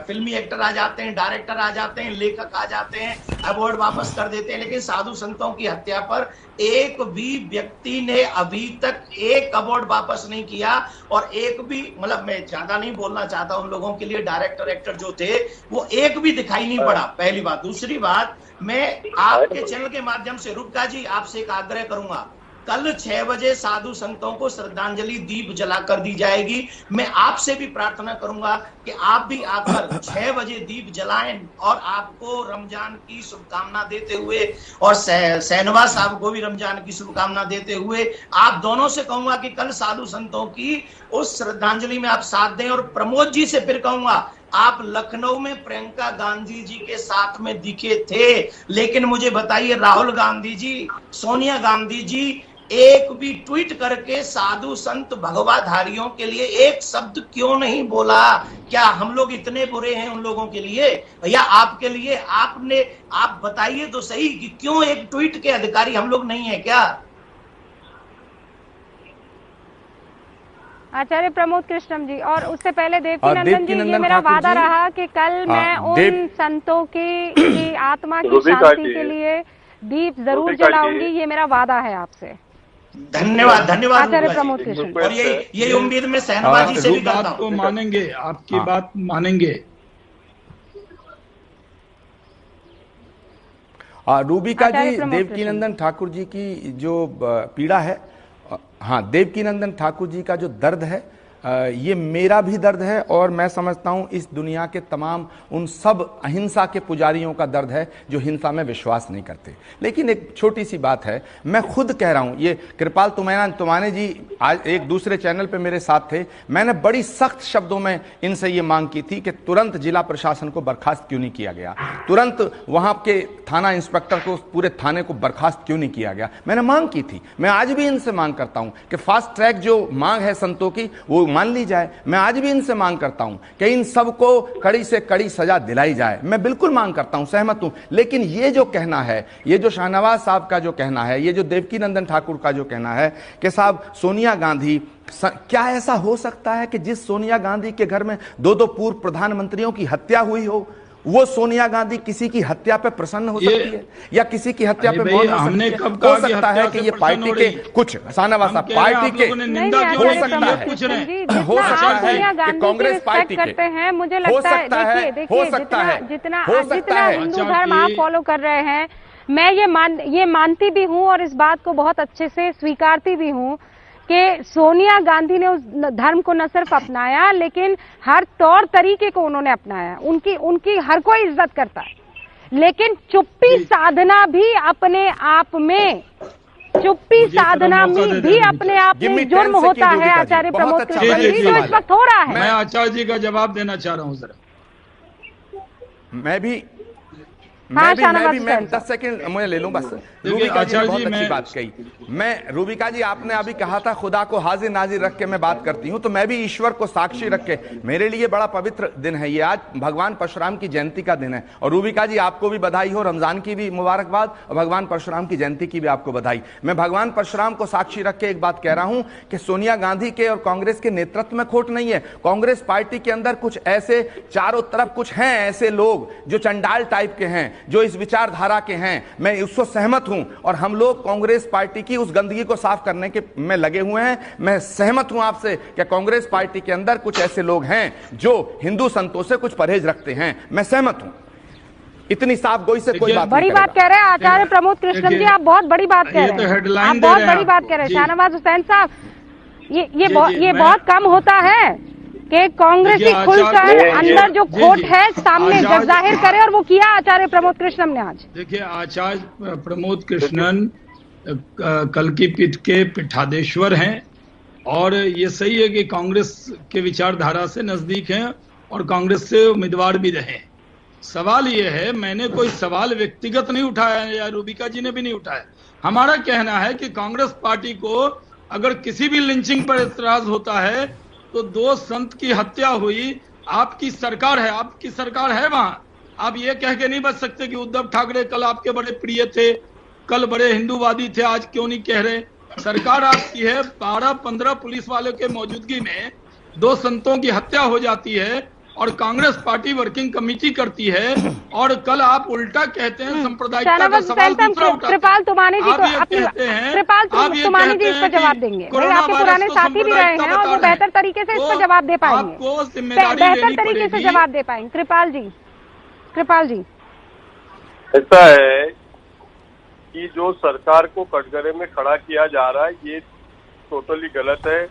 फिल्मी एक्टर आ जाते हैं, डायरेक्टर आ जाते हैं, लेखक आ जाते हैं, अवार्ड वापस कर देते हैं। लेकिन साधु संतों की हत्या पर एक भी व्यक्ति ने अभी तक एक अवार्ड वापस नहीं किया, और एक भी, मतलब मैं ज्यादा नहीं बोलना चाहता उन लोगों के लिए, डायरेक्टर एक्टर जो थे वो एक भी दिखाई नहीं पड़ा, पहली बात। दूसरी बात, मैं आपके चैनल के माध्यम से रुपका जी आपसे एक आग्रह करूंगा, कल 6 बजे साधु संतों को श्रद्धांजलि दीप जलाकर दी जाएगी। मैं आपसे भी प्रार्थना करूंगा कि आप भी आकर 6 बजे दीप जलाएं, और आपको रमजान की शुभकामना देते हुए, और सहनवाज साहब को भी रमजान की शुभकामना देते हुए आप दोनों से कहूंगा कि कल साधु संतों की उस श्रद्धांजलि में आप साथ दें। और प्रमोद जी से फिर कहूंगा, आप लखनऊ में प्रियंका गांधी जी के साथ में दिखे थे, लेकिन मुझे बताइए राहुल गांधी जी, सोनिया गांधी जी एक भी ट्वीट करके साधु संत भगवाधारियों के लिए एक शब्द क्यों नहीं बोला? क्या हम लोग इतने बुरे हैं उन लोगों के लिए या आपके लिए? आप बताइए तो सही कि क्यों एक ट्वीट के अधिकारी हम लोग नहीं है क्या? आचार्य प्रमोद कृष्णम जी, और उससे पहले देवकीनंदन जी, ये मेरा वादा रहा कि कल मैं उन संतों की आत्मा की शांति के लिए दीप जरूर जलाऊंगी, ये मेरा वादा है आपसे। धन्यवाद धन्यवाद आचार्य प्रमोद कृष्ण। और ये उम्मीद में सहनवाज जी से भी करता हूं। को मानेंगे, आपकी बात मानेंगे। रूबिका जी, देवकीनंदन ठाकुर जी की जो पीड़ा है, हाँ, देवकीनंदन ठाकुर जी का जो दर्द है, ये मेरा भी दर्द है, और मैं समझता हूं इस दुनिया के तमाम उन सब अहिंसा के पुजारियों का दर्द है जो हिंसा में विश्वास नहीं करते। लेकिन एक छोटी सी बात है, मैं खुद कह रहा हूं, ये कृपाल तुमाने जी आज एक दूसरे चैनल पे मेरे साथ थे, मैंने बड़ी सख्त शब्दों में इनसे ये मांग की थी कि तुरंत जिला प्रशासन को बर्खास्त क्यों नहीं किया गया, तुरंत वहां के थाना इंस्पेक्टर को, पूरे थाने को बर्खास्त क्यों नहीं किया गया। मैंने मांग की थी, मैं आज भी इनसे मांग करता हूं कि फास्ट ट्रैक जो मांग है संतों की वो मान ली जाए। मैं आज भी इनसे मांग करता हूं कि इन सबको कड़ी से कड़ी सजा दिलाई जाए, मैं बिल्कुल मांग करता हूं, सहमत हूं। लेकिन ये जो कहना है, ये जो शाहनवाज साहब का जो कहना है, ये जो देवकीनंदन ठाकुर का जो कहना है कि साहब सोनिया गांधी, क्या ऐसा हो सकता है कि जिस सोनिया गांधी के घर में 2 पूर्व प्रधानमंत्रियों की हत्या हुई हो, वो सोनिया गांधी किसी की हत्या पे प्रसन्न हो सकती है या किसी की हत्या पे मौन हो सकती है? हो सकता है कि ये पार्टी के कुछ शाहनवाज साहब पार्टी के हो सकता है कि कांग्रेस पार्टी के हैं, मुझे लगता है, देखिए जितना हिंदू धर्म आप फॉलो कर रहे हैं, मैं ये मानती भी हूँ और इस बात को बहुत अच्छे से स्वीकारती भी हूँ कि सोनिया गांधी ने उस धर्म को न सिर्फ अपनाया, लेकिन हर तौर तरीके को उन्होंने अपनाया। उनकी हर कोई इज्जत करता है, लेकिन चुप्पी साधना भी अपने आप में, चुप्पी साधना में भी अपने आप में जुर्म होता है। आचार्य प्रमोद कृष्ण जी, जो इस वक्त हो रहा है। मैं आचार्य जी का जवाब देना चाह रहा हूँ जरा। मैं भी 10 सेकंड मुझे ले लूं बस। रूबिका जी ने बहुत अच्छी बात कही। मैं, रूबिका जी आपने अभी कहा था खुदा को हाजिर नाजिर रख के मैं बात करती हूं, तो मैं भी ईश्वर को साक्षी रख के, मेरे लिए बड़ा पवित्र दिन है ये, आज भगवान परशुराम की जयंती का दिन है। और रूबिका जी आपको भी बधाई हो, रमजान की भी मुबारकबाद और भगवान परशुराम की जयंती की भी आपको बधाई। मैं भगवान परशुराम को साक्षी रख के एक बात कह रहा हूं कि सोनिया गांधी के और कांग्रेस के नेतृत्व में खोट नहीं है। कांग्रेस पार्टी के अंदर कुछ ऐसे, चारों तरफ कुछ हैं ऐसे लोग जो चंडाल टाइप के हैं, जो इस विचारधारा के हैं, मैं उसको सहमत हूं, और हम लोग कांग्रेस पार्टी की उस गंदगी को साफ करने के में लगे हुए हैं। मैं सहमत हूं आपसे कि कांग्रेस पार्टी के अंदर कुछ ऐसे लोग हैं जो हिंदू संतों से कुछ परहेज रखते हैं, मैं सहमत हूं। इतनी साफ गोई से कोई बात बड़ी बात कह रहे हैं आचार्य प्रमोद कृष्ण जी, आप बहुत बड़ी बात कह रहे हैं, आप बहुत बड़ी बात कह रहे हैं। शाहनवाज हुसैन साहब, ये बहुत कम होता है कि कांग्रेस ही खुलकर अंदर जो खोट है सामने जाहिर करे, और वो किया आचार्य प्रमोद कृष्णन ने आज। देखिए, आचार्य प्रमोद कृष्णन कल की पीठ के पीठाधीश्वर हैं, और ये सही है कि कांग्रेस के विचारधारा से नजदीक हैं और कांग्रेस से उम्मीदवार भी रहे। सवाल ये है, मैंने कोई सवाल व्यक्तिगत नहीं उठाया है या रूबिका जी ने भी नहीं उठाया। हमारा कहना है कि कांग्रेस पार्टी को अगर किसी भी लिंचिंग पर एतराज होता है तो 2 संत की हत्या हुई, आपकी सरकार है, आपकी सरकार है वहां। आप ये कह के नहीं बच सकते कि उद्धव ठाकरे कल आपके बड़े प्रिय थे कल बड़े हिंदूवादी थे, आज क्यों नहीं कह रहे? सरकार आपकी है, 12-15 पुलिस वालों के मौजूदगी में 2 संतों की हत्या हो जाती है और कांग्रेस पार्टी वर्किंग कमेटी करती है, और कल आप उल्टा कहते हैं सांप्रदायिकता का सवाल दूसरा उठाते हैं। कृपाल तुमानी जी आप ये कहते हैं, कृपाल तुमानी जी इस पर जवाब देंगे। भाई आपके पुराने साथी भी रहे हैं और वो बेहतर तरीके से इस पर जवाब दे पाएंगे, आपको जिम्मेदारी बेहतर तरीके से जवाब दे पाएंगे। कृपाल जी ऐसा है कि जो सरकार को कटघरे में खड़ा किया जा रहा है ये टोटली गलत है।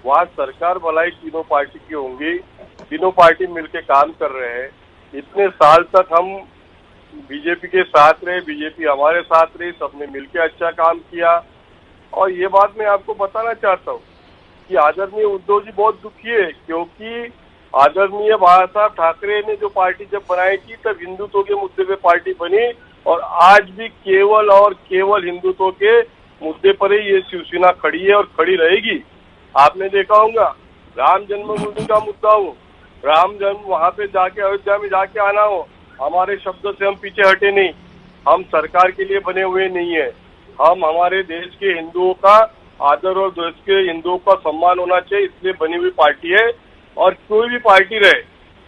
वहाँ सरकार भलाई तीनों पार्टी की होंगी, तीनों पार्टी मिलके काम कर रहे हैं। इतने साल तक हम बीजेपी के साथ रहे, बीजेपी हमारे साथ रही, सबने मिलके अच्छा काम किया। और ये बात मैं आपको बताना चाहता हूँ कि आदरणीय उद्धव जी बहुत दुखी है, क्योंकि आदरणीय बाला साहब ठाकरे ने जो पार्टी जब बनाई थी तब हिंदुत्व के मुद्दे पे पार्टी बनी, और आज भी केवल और केवल हिंदुत्व के मुद्दे पर ही ये शिवसेना खड़ी है और खड़ी रहेगी। आपने देखा होगा राम जन्मभूमि का मुद्दा हो, राम जन्म वहां पे जाके अयोध्या में जाके आना हो, हमारे शब्दों से हम पीछे हटे नहीं। हम सरकार के लिए बने हुए नहीं है, हम हमारे देश के हिंदुओं का आदर और देश के हिंदुओं का सम्मान होना चाहिए, इसलिए बनी हुई पार्टी है। और कोई भी पार्टी रहे,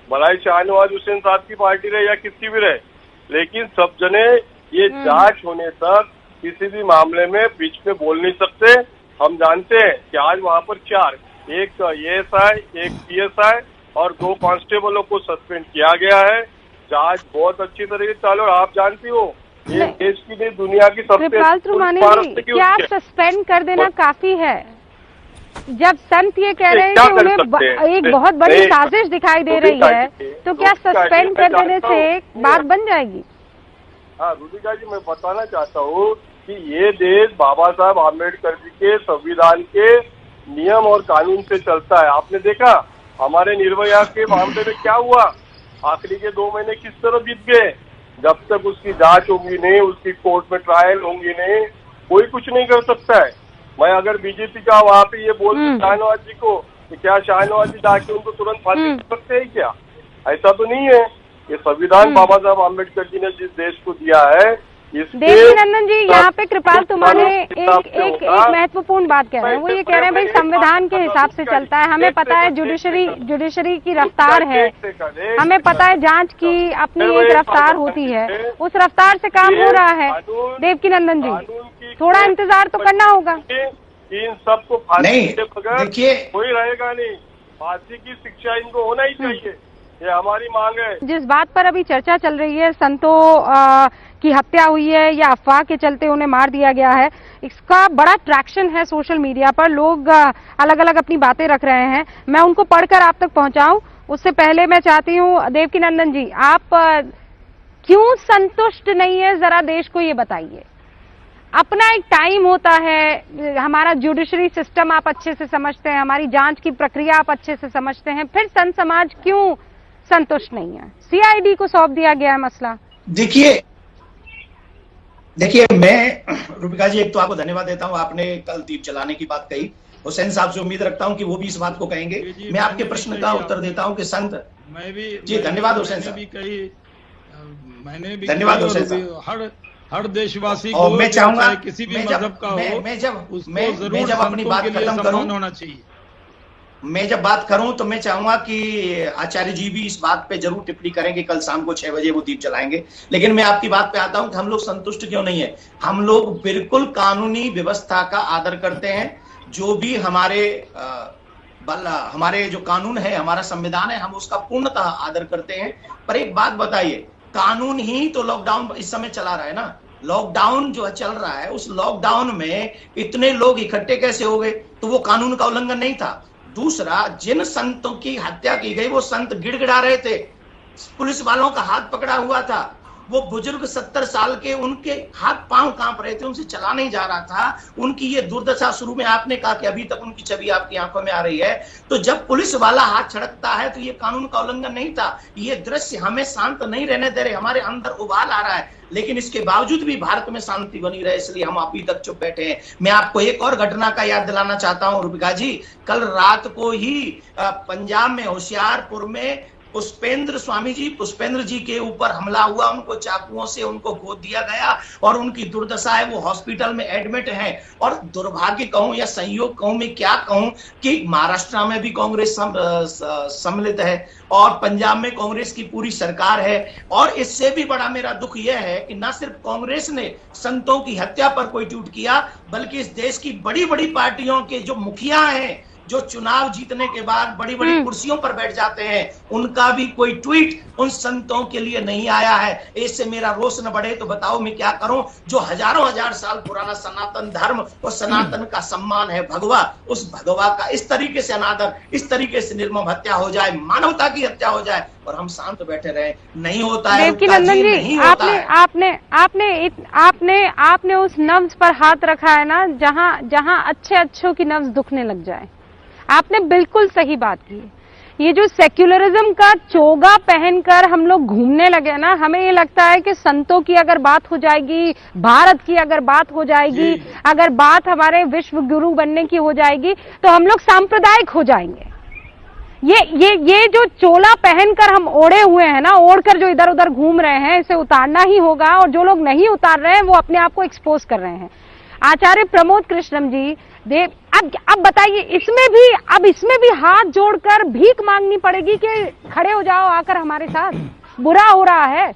भलाई शाहनवाज हुसैन साहब की पार्टी रहे या किसी भी रहे, लेकिन सब जने ये जांच होने तक किसी भी मामले में बीच में बोल नहीं सकते। हम जानते हैं कि आज वहां पर 4, एक एएसआई, एक पीएसआई और 2 कांस्टेबलों को सस्पेंड किया गया है। जांच बहुत अच्छी तरीके से चालू, और आप जानती हो ये देश की नहीं दुनिया की सबसे क्या सस्पेंड कर देना काफी है? जब संत ये कह रहे हैं कि उन्हें एक बहुत बड़ी साजिश दिखाई दे रही है, तो क्या सस्पेंड कर देने से बात बन जाएगी? हाँ रुदिका जी, मैं बताना चाहता हूँ कि ये देश बाबा साहब आम्बेडकर जी के संविधान के नियम और कानून से चलता है। आपने देखा हमारे निर्भया के मामले में क्या हुआ, आखिरी के 2 महीने किस तरह बीत गए। जब तक उसकी जांच होगी नहीं, उसकी कोर्ट में ट्रायल होंगी नहीं, कोई कुछ नहीं कर सकता है। मैं अगर बीजेपी का वहाँ पे ये बोलती शाहनवाज जी को कि क्या शाहनवाज जी जाके उनको तुरंत फांसी कर सकते हैं क्या? ऐसा तो नहीं है। ये संविधान बाबा साहब आम्बेडकर जी ने जिस देश को दिया है, देवकीनंदन जी यहाँ पे कृपाल तुमाने एक महत्वपूर्ण बात कह रहे हैं। वो ये कह रहे हैं भाई संविधान के हिसाब से चलता है, हमें पता है जुडिशरी की रफ्तार है, हमें पता है जांच की अपनी एक रफ्तार होती है, उस रफ्तार से काम हो रहा है। देवकीनंदन जी थोड़ा इंतजार तो करना होगा। इन सबको फांसी के बगैर कोई रहेगा नहीं, फांसी की शिक्षा इनको होना ही चाहिए, ये हमारी मांग है। जिस बात पर अभी चर्चा चल रही है, संतों की हत्या हुई है या अफवाह के चलते उन्हें मार दिया गया है, इसका बड़ा ट्रैक्शन है सोशल मीडिया पर, लोग अलग अलग अपनी बातें रख रहे हैं। मैं उनको पढ़कर आप तक पहुंचाऊं उससे पहले मैं चाहती हूं देवकीनंदन जी, आप क्यों संतुष्ट नहीं है, जरा देश को ये बताइए। अपना एक टाइम होता है, हमारा जुडिशरी सिस्टम आप अच्छे से समझते हैं, हमारी जांच की प्रक्रिया आप अच्छे से समझते हैं, फिर संत समाज क्यों संतुष्ट नहीं है? सीआईडी को सौंप दिया गया है मसला। देखिए मैं रूबिका जी एक तो आपको धन्यवाद देता हूं, आपने कल दीप जलाने की बात कही। हुसैन साहब से उम्मीद रखता हूं कि वो भी इस बात को कहेंगे। मैं आपके प्रश्न का उत्तर देता हूं कि संत जी धन्यवाद हुसैन साहब, मैंने भी धन्यवाद हुसैन साहब। हर देशवासी को मैं चाहूंगा किसी भी मजहब का हो, मैं जब अपनी बात खत्म करूं होना चाहिए। मैं जब बात करूं तो मैं चाहूंगा कि आचार्य जी भी इस बात पे जरूर टिप्पणी करेंगे। कल शाम को 6 बजे वो दीप जलाएंगे। लेकिन मैं आपकी बात पे आता हूं कि हम लोग संतुष्ट क्यों नहीं है। हम लोग बिल्कुल कानूनी व्यवस्था का आदर करते हैं, जो भी हमारे जो कानून है, हमारा संविधान है, हम उसका पूर्णतः आदर करते हैं। पर एक बात बताइए, कानून ही तो लॉकडाउन इस समय चला रहा है ना। लॉकडाउन जो चल रहा है, उस लॉकडाउन में इतने लोग इकट्ठे कैसे हो गए? तो वो कानून का उल्लंघन नहीं था। दूसरा, जिन संतों की हत्या की गई वो संत गिड़गिड़ा रहे थे, पुलिस वालों का हाथ पकड़ा हुआ था। वो बुजुर्ग 70 साल के, उनके हाथ पांव कांप रहे थे, उनसे चला नहीं जा रहा था। उनकी ये दुर्दशा, शुरू में आपने कहा कि अभी तक उनकी छवि आपकी आंखों में आ रही है। तो जब पुलिस वाला हाथ छड़कता है तो ये कानून का उल्लंघन नहीं था। ये दृश्य हमें शांत नहीं रहने दे रहे, हमारे अंदर उबाल आ रहा है। लेकिन इसके बावजूद भी भारत में शांति बनी रहे, इसलिए हम अभी तक चुप बैठे हैं। मैं आपको एक और घटना का याद दिलाना चाहता हूं रूबिका जी। कल रात को ही पंजाब में होशियारपुर में पुष्पेंद्र स्वामी जी, पुष्पेंद्र जी के ऊपर हमला हुआ, उनको चाकुओं से उनको गोद दिया गया और उनकी दुर्दशा है, वो हॉस्पिटल में एडमिट हैं। और दुर्भाग्य कहूं या संयोग कहूं, मैं क्या कहूं कि महाराष्ट्र में भी कांग्रेस सम्मिलित है और पंजाब में कांग्रेस की पूरी सरकार है। और इससे भी बड़ा मेरा दुख यह है कि न सिर्फ कांग्रेस ने संतों की हत्या पर कोई ट्वीट किया, बल्कि इस देश की बड़ी बड़ी पार्टियों के जो मुखिया हैं, जो चुनाव जीतने के बाद बड़ी बड़ी कुर्सियों पर बैठ जाते हैं, उनका भी कोई ट्वीट उन संतों के लिए नहीं आया है। इससे मेरा रोष न बढ़े तो बताओ मैं क्या करूं। जो हजारों हजार साल पुराना सनातन धर्म और सनातन का सम्मान है भगवा, उस भगवा का इस तरीके से अनादर, इस तरीके से निर्मम हत्या हो जाए, मानवता की हत्या हो जाए और हम शांत बैठे रहे, नहीं होता है। देवकीनंदन जी, आपने उस नब्ज पर हाथ रखा है ना, जहां अच्छों की नब्ज दुखने लग जाए। आपने बिल्कुल सही बात की। ये जो सेक्युलरिज्म का चोगा पहनकर हम लोग घूमने लगे ना, हमें ये लगता है कि संतों की अगर बात हो जाएगी, भारत की अगर बात हो जाएगी, अगर बात हमारे विश्व गुरु बनने की हो जाएगी, तो हम लोग सांप्रदायिक हो जाएंगे। ये जो चोला पहनकर हम ओढ़े हुए हैं ना, ओढ़कर जो इधर उधर घूम रहे हैं, इसे उतारना ही होगा। और जो लोग नहीं उतार रहे हैं वो अपने आप को एक्सपोज कर रहे हैं। आचार्य प्रमोद कृष्णम जी, अब बताइए, इसमें भी हाथ जोड़कर भीख मांगनी पड़ेगी कि खड़े हो जाओ आकर हमारे साथ, बुरा हो रहा है,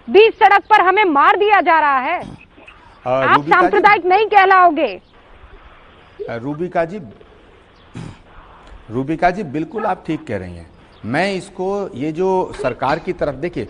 बीच सड़क पर हमें मार दिया जा रहा है, आप सांप्रदायिक नहीं कहलाओगे। रूबिका जी बिल्कुल आप ठीक कह रही हैं। मैं इसको, ये जो सरकार की तरफ देखिए,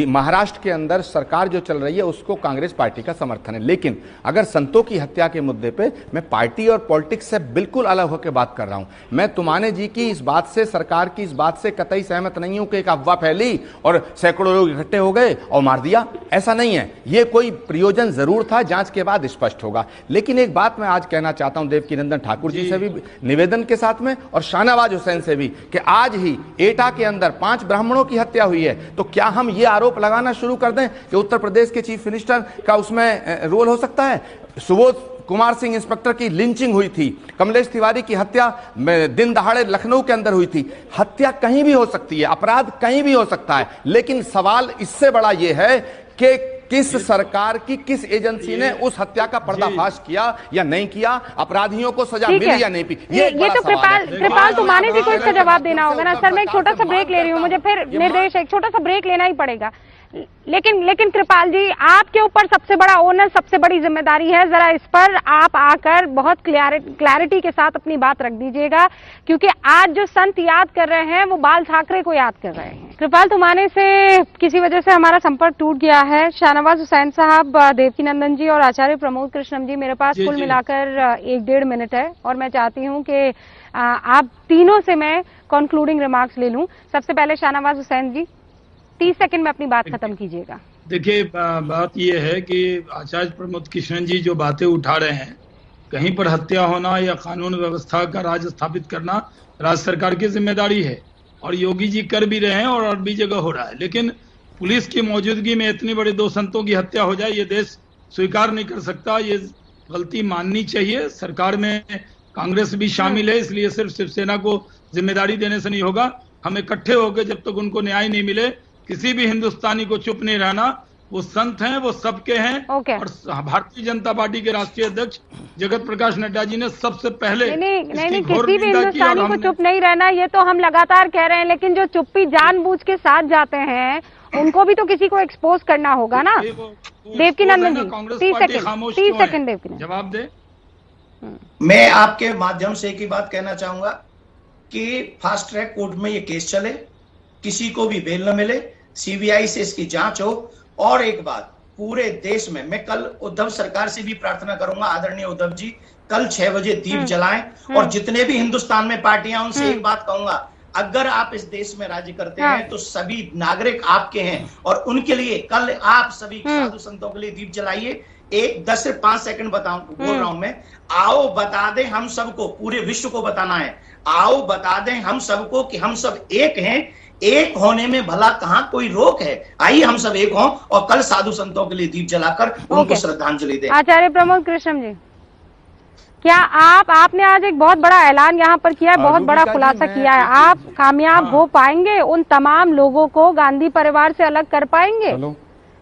महाराष्ट्र के अंदर सरकार जो चल रही है उसको कांग्रेस पार्टी का समर्थन है, लेकिन अगर संतों की हत्या के मुद्दे पे मैं पार्टी और पॉलिटिक्स से बिल्कुल अलग होकर बात कर रहा हूं। मैं तुमाने जी की इस बात से, सरकार की इस बात से कतई सहमत नहीं हूं कि एक अफवाह फैली और सैकड़ों लोग इकट्ठे हो गए और मार दिया, ऐसा नहीं है। ये कोई प्रयोजन जरूर था, जांच के बाद स्पष्ट होगा। लेकिन एक बात मैं आज कहना चाहता हूं देवकीनंदन ठाकुर जी से भी निवेदन के साथ में, और शाहनवाज हुसैन से भी, कि आज ही एटा के अंदर 5 ब्राह्मणों की हत्या हुई है, तो क्या हम ये आरोप लगाना शुरू कर दें कि उत्तर प्रदेश के चीफ मिनिस्टर का उसमें रोल हो सकता है? सुबोध कुमार सिंह इंस्पेक्टर की लिंचिंग हुई थी, कमलेश तिवारी की हत्या दिन दहाड़े लखनऊ के अंदर हुई थी। हत्या कहीं भी हो सकती है, अपराध कहीं भी हो सकता है, लेकिन सवाल इससे बड़ा यह है कि किस सरकार की, किस एजेंसी ने उस हत्या का पर्दाफाश किया या नहीं किया, अपराधियों को सजा मिली या नहीं मिली। ये तो कृपाल तुमाने जी को इसका जवाब देना होगा ना। सर मैं एक छोटा सा ब्रेक ले रही हूँ, मुझे फिर निर्देश एक छोटा सा ब्रेक लेना ही पड़ेगा। लेकिन कृपाल जी, आपके ऊपर सबसे बड़ा ओनर, सबसे बड़ी जिम्मेदारी है। जरा इस पर आप आकर बहुत क्लैरिटी के साथ अपनी बात रख दीजिएगा, क्योंकि आज जो संत याद कर रहे हैं वो बाल ठाकरे को याद कर रहे हैं। कृपाल तुमाने से किसी वजह से हमारा संपर्क टूट गया है। शाहनवाज हुसैन साहब, देवकीनंदन जी और आचार्य प्रमोद कृष्णम जी, मेरे पास कुल मिलाकर 1-1.5 मिनट है और मैं चाहती हूँ कि आप तीनों से मैं कंक्लूडिंग रिमार्क्स ले लूं। सबसे पहले शाहनवाज हुसैन जी, 30 सेकंड में अपनी बात खत्म कीजिएगा। देखिए, बात यह है कि आचार्य प्रमोद कृष्णन जी जो बातें उठा रहे हैं, कहीं पर हत्या होना या कानून व्यवस्था का राज स्थापित करना राज्य सरकार की जिम्मेदारी है, और योगी जी कर भी रहे हैं और भी जगह हो रहा है। लेकिन पुलिस की मौजूदगी में इतनी बड़ी 2 संतों की हत्या हो जाए, ये देश स्वीकार नहीं कर सकता। ये गलती माननी चाहिए। सरकार में कांग्रेस भी शामिल है, इसलिए सिर्फ शिवसेना को जिम्मेदारी देने से नहीं होगा। हम इकट्ठे होकर जब तक उनको न्याय नहीं मिले, किसी भी हिंदुस्तानी को चुप नहीं रहना। वो संत हैं, वो सबके हैं। और भारतीय जनता पार्टी के राष्ट्रीय अध्यक्ष जगत प्रकाश नड्डा जी ने सबसे पहले नहीं, किसी भी हिंदुस्तानी को चुप नहीं रहना, ये तो हम लगातार कह रहे हैं। लेकिन जो चुप्पी जानबूझ के साथ जाते हैं, उनको भी तो किसी को एक्सपोज करना होगा ना। देवकीनंदन जी, 30 सेकंड देवकीनंदन जवाब दे। मैं आपके माध्यम से एक ही बात कहना चाहूंगा कि फास्ट ट्रैक कोर्ट में ये केस चले, किसी को भी बेल न मिले, सीबीआई से इसकी जांच हो। और एक बात, पूरे देश में मैं कल उद्धव सरकार से भी प्रार्थना करूंगा, आदरणीय उद्धव जी, कल 6 बजे दीप जलाएं। और जितने भी हिंदुस्तान में पार्टियां, उनसे एक बात कहूंगा, अगर आप इस देश में राज्य करते हैं तो सभी नागरिक आपके हैं, और उनके लिए कल आप सभी साधु संतों के लिए दीप जलाइए। 10 से 5 सेकंड बोल रहा हूं मैं। आओ बता दें हम सबको, पूरे विश्व को बताना है, आओ बता दें हम सबको कि हम सब एक हैं। एक होने में भला कहां कोई रोक है? आइए हम सब एक हों और कल साधु संतों के लिए दीप जलाकर उनको श्रद्धांजलि दें। आचार्य प्रमोद कृष्णम जी, क्या आपने आज एक बहुत बड़ा ऐलान यहाँ पर किया है, बहुत बड़ा खुलासा किया है, आप कामयाब हो पाएंगे? उन तमाम लोगों को गांधी परिवार से अलग कर पाएंगे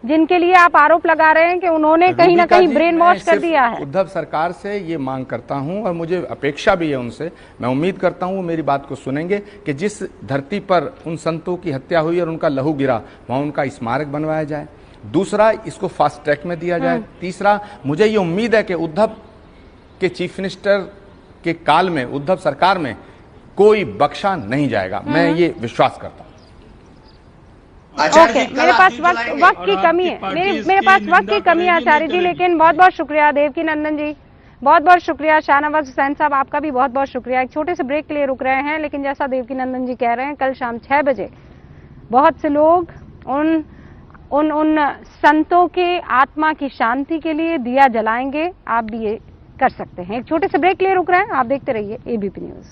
जिनके लिए आप आरोप लगा रहे हैं कि उन्होंने कहीं ना कहीं ब्रेन वॉश कर दिया है? उद्धव सरकार से ये मांग करता हूं और मुझे अपेक्षा भी है उनसे, मैं उम्मीद करता हूं वो मेरी बात को सुनेंगे कि जिस धरती पर उन संतों की हत्या हुई और उनका लहू गिरा वहां उनका स्मारक बनवाया जाए। दूसरा, इसको फास्ट ट्रैक में दिया जाए। तीसरा, मुझे ये उम्मीद है कि उद्धव के चीफ मिनिस्टर के काल में, उद्धव सरकार में कोई बख्शा नहीं जाएगा, मैं ये विश्वास करता हूं। ओके, मेरे पास वक्त की कमी है, मेरे पास वक्त की कमी है आचार्य जी, लेकिन बहुत बहुत शुक्रिया देवकी नंदन जी, बहुत बहुत शुक्रिया शाहनवाज हुसैन साहब, आपका भी बहुत बहुत शुक्रिया। एक छोटे से ब्रेक के लिए रुक रहे हैं, लेकिन जैसा देवकी नंदन जी कह रहे हैं, कल शाम 6 बजे बहुत से लोग उन संतों के आत्मा की शांति के लिए दिया जलाएंगे। आप भी ये कर सकते हैं। एक छोटे से ब्रेक के लिए रुक रहे हैं, आप देखते रहिए एबीपी न्यूज।